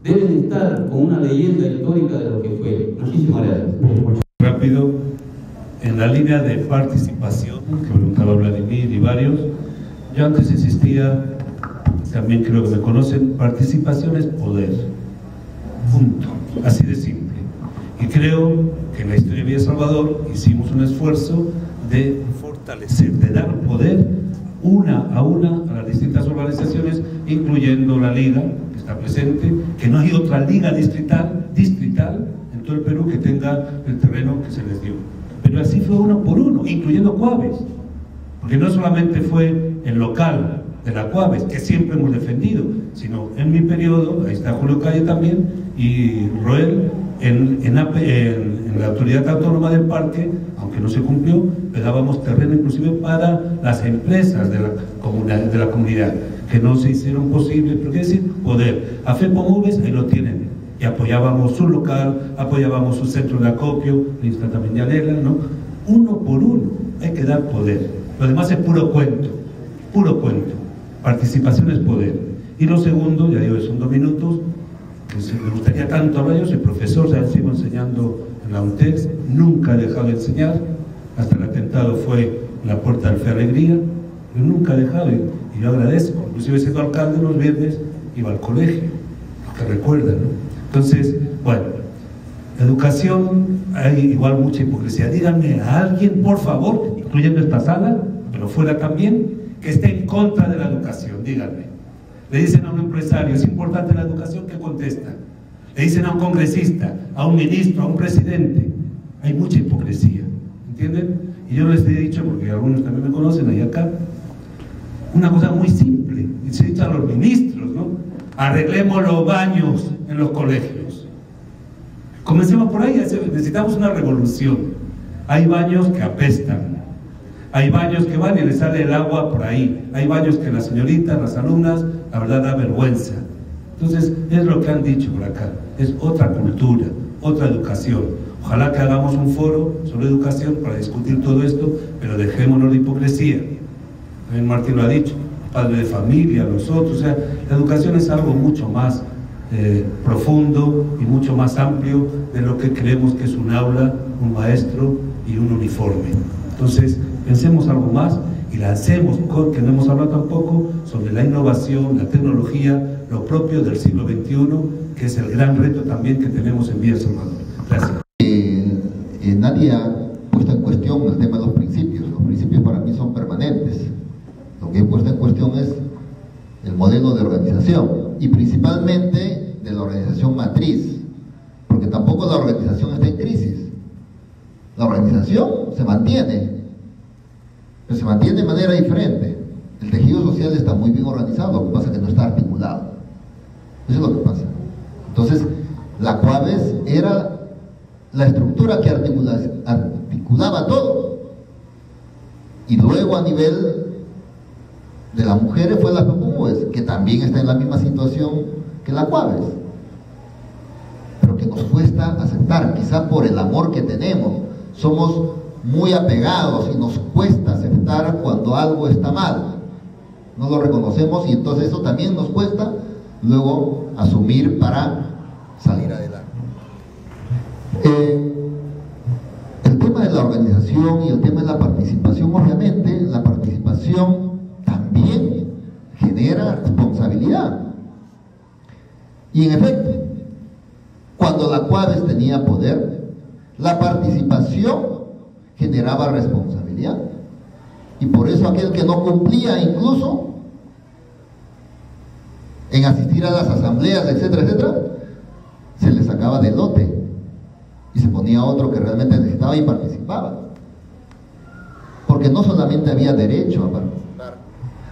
deben estar con una leyenda histórica de lo que fue. Muchísimas gracias. Rápido, en la línea de participación, que preguntaba Vladimir y varios, yo antes insistía, también creo que me conocen, participación es poder. Punto. Así de simple. Y creo que en la historia de Villa El Salvador hicimos un esfuerzo de fortalecer, de dar poder una a las distintas organizaciones, incluyendo la Liga, que está presente, que no hay otra liga distrital en todo el Perú que tenga el terreno que se les dio. Pero así fue uno por uno, incluyendo Cuaves, porque no solamente fue el local de la Cuaves, que siempre hemos defendido, sino en mi periodo, ahí está Julio Calle también, y Roel, en la autoridad autónoma del parque, aunque no se cumplió, le dábamos terreno inclusive para las empresas de la comunidad, que no se hicieron posibles, pero qué decir, poder. A FEPOMUVES, ahí lo tienen, y apoyábamos su local, apoyábamos su centro de acopio, lista también de Anela, ¿no? Uno por uno, hay que dar poder. Lo demás es puro cuento. Participación es poder. Y lo segundo, ya digo, son 2 minutos, me gustaría tanto hablar. Yo soy profesor, ya sigo enseñando en la UNTEX, nunca he dejado de enseñar, hasta el atentado fue la Puerta del Fe Alegría, yo nunca he dejado, y yo agradezco, inclusive siendo alcalde los viernes iba al colegio, lo que recuerdan, ¿no? Entonces, bueno, educación, hay igual mucha hipocresía. Díganme a alguien, por favor, incluyendo esta sala, pero fuera también, que esté en contra de la educación, díganme. Le dicen a un empresario, es importante la educación, ¿qué contesta? Le dicen a un congresista, a un ministro, a un presidente. Hay mucha hipocresía, ¿entienden? Y yo les he dicho, porque algunos también me conocen ahí acá, una cosa muy simple, y se dice a los ministros, ¿no? Arreglemos los baños en los colegios. Comencemos por ahí, necesitamos una revolución. Hay baños que apestan, hay baños que van y les sale el agua por ahí, hay baños que las señoritas, las alumnas, la verdad da vergüenza. Entonces, es lo que han dicho por acá, es otra cultura, otra educación. Ojalá que hagamos un foro sobre educación para discutir todo esto, pero dejémonos de hipocresía. También Martín lo ha dicho, padre de familia, los otros. O sea, la educación es algo mucho más profundo y mucho más amplio de lo que creemos que es un aula, un maestro y un uniforme. Entonces, pensemos algo más y lancemos, que no hemos hablado tampoco, sobre la innovación, la tecnología, lo propio del siglo XXI, que es el gran reto también que tenemos en Villa El Salvador. Gracias. Nadie ha puesto en cuestión el tema de los principios. Los principios para mí son permanentes. Lo que he puesto en cuestión es el modelo de organización, y principalmente de la organización matriz, porque tampoco la organización está en crisis. La organización se mantiene, pero se mantiene de manera diferente. El tejido social está muy bien organizado, lo que pasa es que no está articulado. Eso es lo que pasa. Entonces, la COAVES era la estructura que articulaba todo. Y luego, a nivel de las mujeres, fue la FEPUMUES, que también está en la misma situación que la COAVES, pero que nos cuesta aceptar, quizá por el amor que tenemos. Somos muy apegados y nos cuesta aceptar cuando algo está mal. No lo reconocemos, y entonces eso también nos cuesta luego asumir para salir adelante. El tema de la organización y el tema de la participación, obviamente, la participación también genera responsabilidad. Y en efecto, cuando la COAVES tenía poder, la participación generaba responsabilidad. Y por eso aquel que no cumplía incluso en asistir a las asambleas, etcétera, etcétera, se le sacaba del lote y se ponía otro que realmente necesitaba y participaba. Porque no solamente había derecho a participar,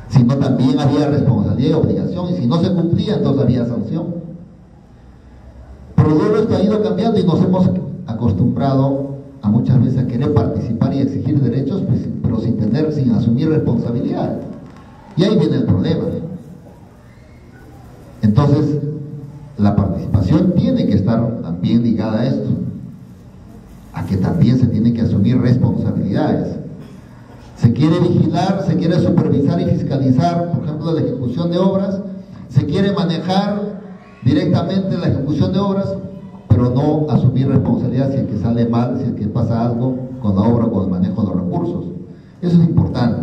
sino también había responsabilidad y obligación, y si no se cumplía, entonces había sanción. Pero luego esto ha ido cambiando y nos hemos acostumbrado a muchas veces a querer participar y exigir derechos, pues, pero sin asumir responsabilidad. Y ahí viene el problema. Entonces, la participación tiene que estar también ligada a esto, a que también se tiene que asumir responsabilidades. Se quiere vigilar, se quiere supervisar y fiscalizar, por ejemplo, la ejecución de obras, se quiere manejar directamente la ejecución de obras, pero no asumir responsabilidad si es que sale mal, si es que pasa algo con la obra o con el manejo de los recursos. Eso es importante.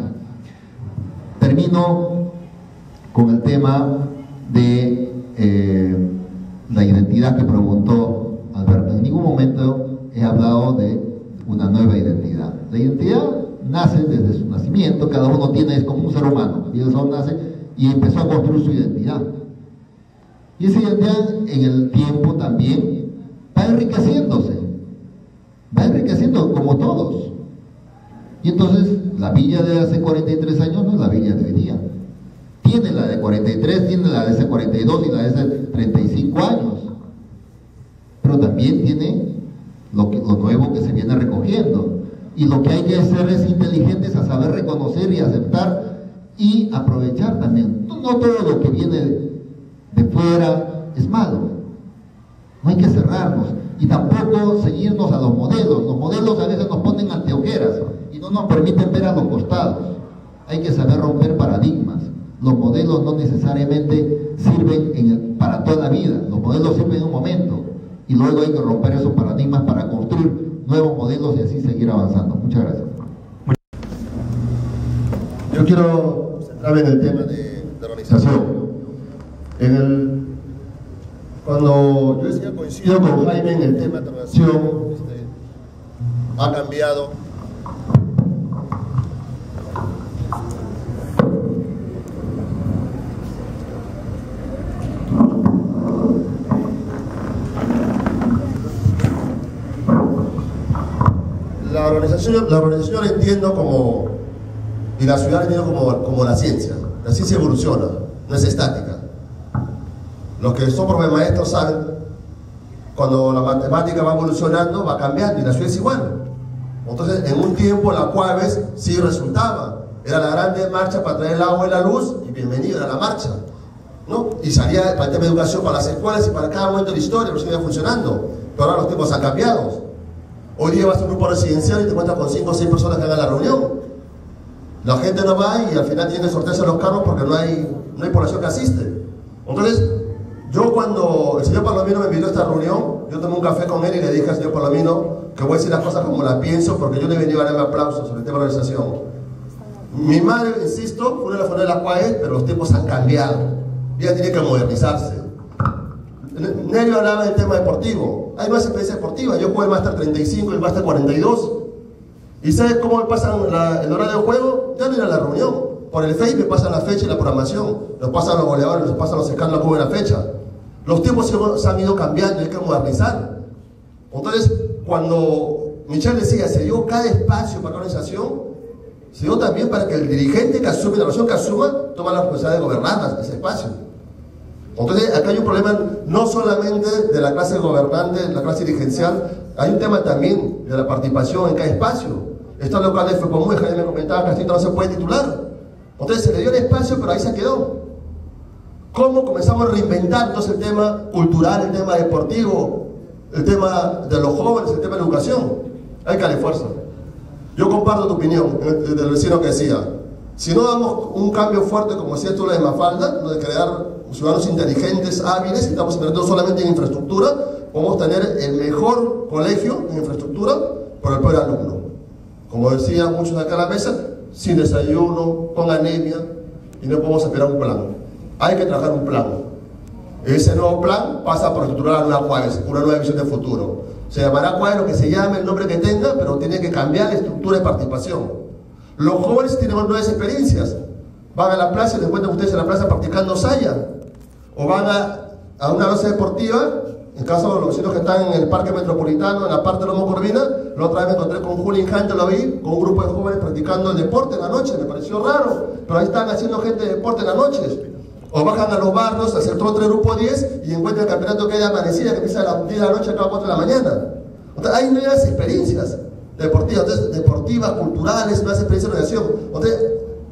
Termino con el tema de la identidad que preguntó Alberto. En ningún momento he hablado de una nueva identidad. La identidad nace desde su nacimiento, cada uno tiene, es como un ser humano, y el sol nace y empezó a construir su identidad. Y esa identidad en el tiempo también va enriqueciendo como todos. Y entonces la villa de hace 43 años no es la villa de hoy día. Tiene la de 43, tiene la de hace 42 y la de hace 35 años. Pero también tiene lo nuevo que se viene recogiendo. Y lo que hay que hacer es inteligentes a saber reconocer y aceptar y aprovechar también. No todo lo que viene de fuera es malo. No hay que cerrarnos y tampoco seguirnos a los modelos. Los modelos a veces nos ponen anteojeras y no nos permiten ver a los costados. Hay que saber romper paradigmas. Los modelos no necesariamente sirven para toda la vida. Los modelos sirven en un momento y luego hay que romper esos paradigmas para construir nuevos modelos y así seguir avanzando. Muchas gracias. Yo quiero centrarme en el tema de organización. Cuando yo decía coincido con Jaime en el tema de organización, ha cambiado. La organización la entiendo como, y la ciudad la entiendo como la ciencia. La ciencia evoluciona, no es estática. Los que son profes maestros saben, cuando la matemática va evolucionando, va cambiando, y la ciudad es igual. Entonces, en un tiempo la COAVES sí resultaba. Era la grande marcha para traer el agua y la luz, y bienvenido, era la marcha, ¿no? Y salía para el tema de educación para las escuelas y para cada momento de la historia, pero seguía funcionando. Pero ahora los tiempos han cambiado. Hoy día vas a un grupo residencial y te encuentras con 5 o 6 personas que hagan la reunión. La gente no va y al final tiene que sortearse los carros porque no hay población que asiste. Entonces, yo cuando el señor Palomino me invitó a esta reunión, yo tomé un café con él y le dije al señor Palomino que voy a decir las cosas como las pienso, porque yo le venía a darle aplausos sobre el tema de la organización. Mi madre, insisto, fue una de las fundadoras de la CUAES, pero los tiempos han cambiado. Ya tiene que modernizarse. Nerio hablaba del tema deportivo. Hay más experiencia deportiva. Yo jugué el Máster 35 y el Máster 42. ¿Y sabes cómo me pasan el horario de juego? Ya no ir a la reunión. Por el Face me pasan la fecha y la programación. Nos pasan los goleadores, nos pasan los escándalos como en la fecha. Los tiempos se han ido cambiando y hay que modernizar. Entonces, cuando Michelle decía, se dio cada espacio para la organización, se dio también para que el dirigente que asume, la organización que asuma, toma la responsabilidad de gobernar ese espacio. Entonces, acá hay un problema no solamente de la clase gobernante, de la clase dirigencial, hay un tema también de la participación en cada espacio. Estos locales fue común, Jaime me comentaba que Castito no se puede titular. Entonces se le dio el espacio, pero ahí se quedó. ¿Cómo comenzamos a reinventar entonces el tema cultural, el tema deportivo, el tema de los jóvenes, el tema de la educación? Hay que darle fuerza. Yo comparto tu opinión del vecino que decía, si no damos un cambio fuerte, como decía tú la de Mafalda, de crear ciudadanos inteligentes, hábiles, y estamos invirtiendo solamente en infraestructura, podemos tener el mejor colegio en infraestructura por el peor alumno. Como decían muchos acá a la mesa, sin desayuno, con anemia, y no podemos esperar un plan. Hay que trabajar un plan. Ese nuevo plan pasa por estructurar una CUAES, una nueva visión de futuro. Se llamará CUAES lo que se llame, el nombre que tenga, pero tiene que cambiar la estructura de participación. Los jóvenes tienen nuevas experiencias. Van a la plaza y les encuentran ustedes en la plaza practicando saya. O van a una base deportiva, en caso de los vecinos que están en el parque metropolitano, en la parte de Lomo Corvina. La otra vez me encontré con Julio Injante, lo vi, con un grupo de jóvenes practicando el deporte en la noche. Me pareció raro, pero ahí están haciendo gente de deporte en las noches. O bajan a los barrios, al sector 3, grupo 10, y encuentran el campeonato que hay de amanecida, que empieza a las 10 de la noche, acaba a 4 de la mañana. Entonces, hay nuevas experiencias deportivas, entonces, deportivas, culturales, nuevas experiencias de organización. Entonces,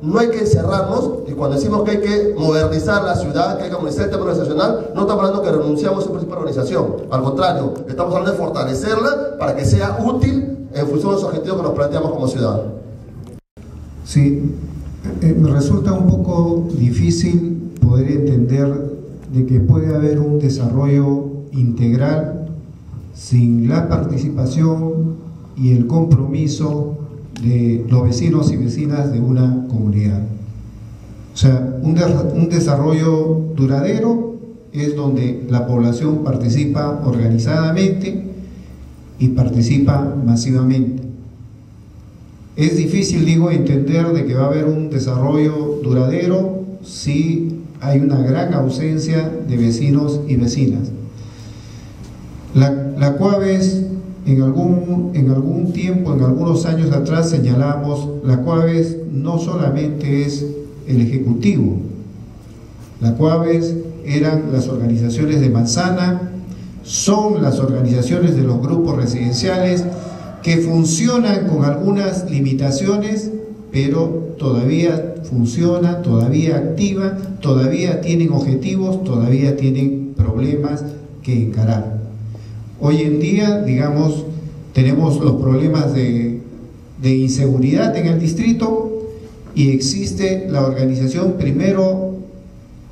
no hay que encerrarnos, y cuando decimos que hay que modernizar la ciudad, que hay que modernizar el tema organizacional, no estamos hablando que renunciamos a ese principio de organización. Al contrario, estamos hablando de fortalecerla para que sea útil en función de los objetivos que nos planteamos como ciudad. Sí, me resulta un poco difícil poder entender de que puede haber un desarrollo integral sin la participación y el compromiso de los vecinos y vecinas de una comunidad. O sea, un desarrollo duradero es donde la población participa organizadamente y participa masivamente. Es difícil, digo, entender de que va a haber un desarrollo duradero si hay una gran ausencia de vecinos y vecinas. La CUAES, en algún tiempo, en algunos años atrás, señalamos, la CUAES no solamente es el Ejecutivo. La CUAES eran las organizaciones de manzana, son las organizaciones de los grupos residenciales que funcionan con algunas limitaciones, pero todavía funcionan, todavía activan, todavía tienen objetivos, todavía tienen problemas que encarar. Hoy en día, digamos, tenemos los problemas de inseguridad en el distrito y existe la organización, primero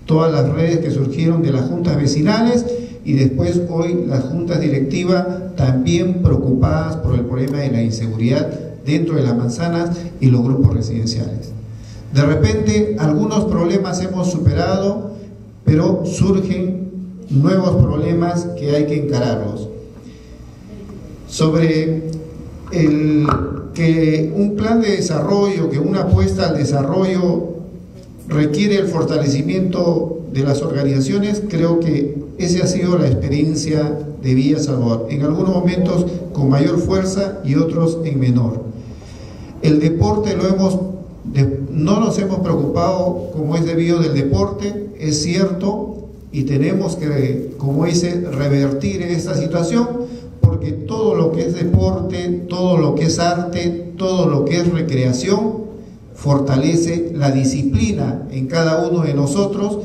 todas las redes que surgieron de las juntas vecinales y después hoy las juntas directivas también preocupadas por el problema de la inseguridad dentro de las manzanas y los grupos residenciales. De repente algunos problemas hemos superado, pero surgen nuevos problemas que hay que encararlos. Sobre que un plan de desarrollo, que una apuesta al desarrollo requiere el fortalecimiento de las organizaciones, creo que esa ha sido la experiencia de Villa Salvador, en algunos momentos con mayor fuerza y otros en menor. El deporte no nos hemos preocupado como es debido del deporte, es cierto, y tenemos que, como dice, revertir esta situación, porque todo lo que es deporte, todo lo que es arte, todo lo que es recreación, fortalece la disciplina en cada uno de nosotros,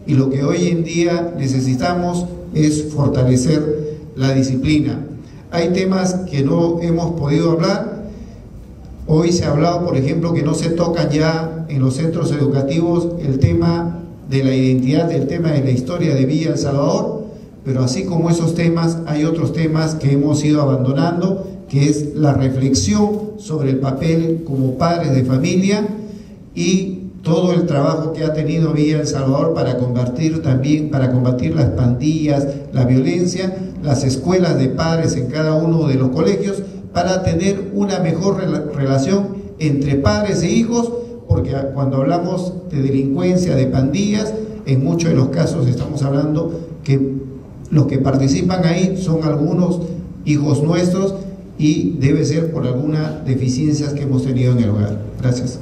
y lo que hoy en día necesitamos es fortalecer la disciplina. Hay temas que no hemos podido hablar, Hoy se ha hablado, por ejemplo, que no se tocan ya en los centros educativos el tema de la identidad, el tema de la historia de Villa El Salvador, pero así como esos temas, hay otros temas que hemos ido abandonando, que es la reflexión sobre el papel como padres de familia y todo el trabajo que ha tenido Villa El Salvador para combatir las pandillas, la violencia, las escuelas de padres en cada uno de los colegios, para tener una mejor relación entre padres e hijos, porque cuando hablamos de delincuencia, de pandillas, en muchos de los casos estamos hablando que los que participan ahí son algunos hijos nuestros y debe ser por algunas deficiencias que hemos tenido en el hogar. Gracias.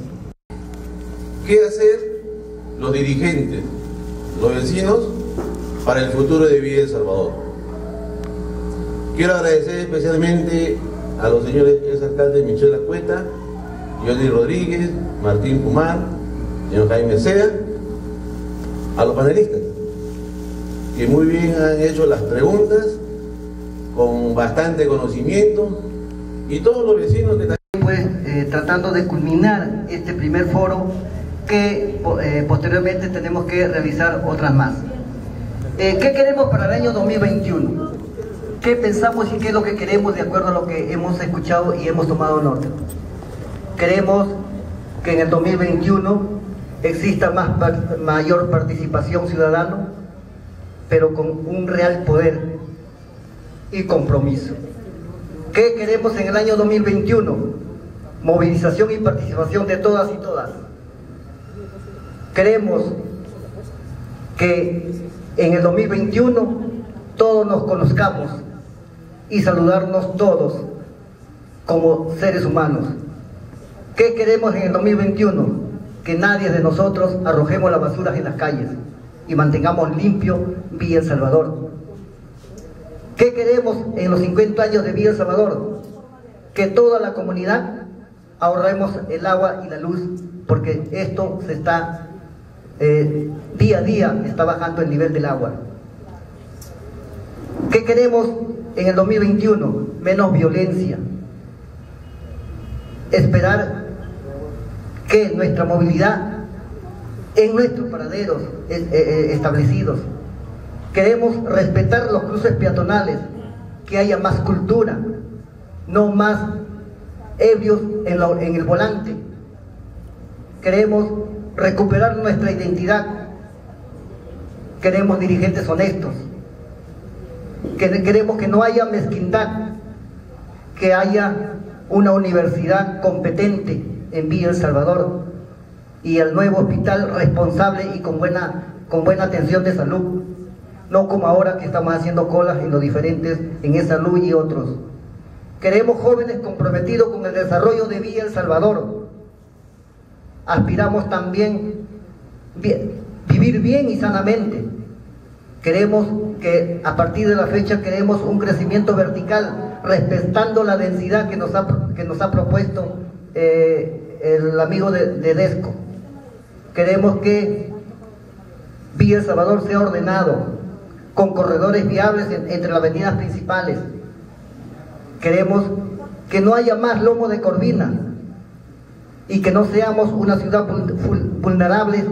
¿Qué hacer los dirigentes, los vecinos, para el futuro de Villa El Salvador? Quiero agradecer especialmente a los señores exalcaldes Michelle Acueta, Johnny Rodríguez, Martín Pumar, señor Jaime Sea, a los panelistas, que muy bien han hecho las preguntas, con bastante conocimiento, y todos los vecinos que también tratando de culminar este primer foro, que posteriormente tenemos que realizar otras más. ¿Qué queremos para el año 2021? ¿Qué pensamos y qué es lo que queremos de acuerdo a lo que hemos escuchado y hemos tomado nota? Queremos que en el 2021 exista mayor participación ciudadana, pero con un real poder y compromiso. ¿Qué queremos en el año 2021? Movilización y participación de todas y todas. Queremos que en el 2021 todos nos conozcamos y saludarnos todos como seres humanos. ¿Qué queremos en el 2021? Que nadie de nosotros arrojemos las basuras en las calles y mantengamos limpio Villa El Salvador. ¿Qué queremos en los 50 años de Villa El Salvador? Que toda la comunidad ahorremos el agua y la luz, porque esto se está día a día está bajando el nivel del agua. ¿Qué queremos en el 2021? Menos violencia. Esperar que nuestra movilidad en nuestros paraderos establecidos. Queremos respetar los cruces peatonales, que haya más cultura, no más ebrios en el volante. Queremos recuperar nuestra identidad. Queremos dirigentes honestos. Queremos que no haya mezquindad, que haya una universidad competente en Villa El Salvador y el nuevo hospital responsable y con buena atención de salud, no como ahora que estamos haciendo colas en los diferentes, en E-Salud y otros. Queremos jóvenes comprometidos con el desarrollo de Villa El Salvador. Aspiramos también vivir bien y sanamente. Queremos que a partir de la fecha queremos un crecimiento vertical, respetando la densidad que nos ha propuesto el amigo de Desco. Queremos que Villa El Salvador sea ordenado, con corredores viables entre las avenidas principales. Queremos que no haya más lomo de corvina y que no seamos una ciudad vulnerable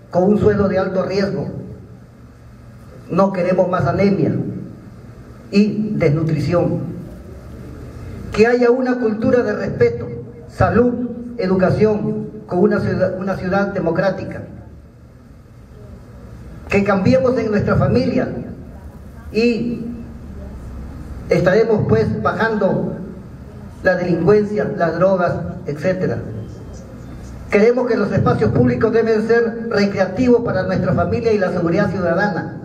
con un suelo de alto riesgo. No queremos más anemia y desnutrición. Que haya una cultura de respeto, salud, educación, con una ciudad democrática. Que cambiemos en nuestra familia y estaremos pues bajando la delincuencia, las drogas, etc. Queremos que los espacios públicos deben ser recreativos para nuestra familia y la seguridad ciudadana.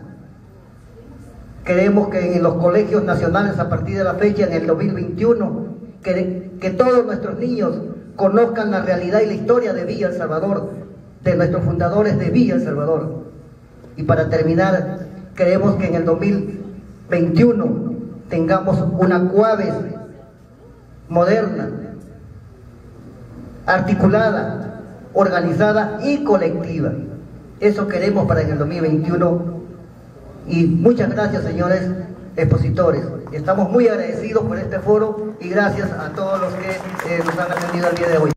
Queremos que en los colegios nacionales a partir de la fecha, en el 2021, que todos nuestros niños conozcan la realidad y la historia de Villa El Salvador, de nuestros fundadores de Villa El Salvador. Y para terminar, queremos que en el 2021 tengamos una CUAVES moderna, articulada, organizada y colectiva. Eso queremos para el 2021. Y muchas gracias, señores, expositores. Estamos muy agradecidos por este foro y gracias a todos los que nos han atendido el día de hoy.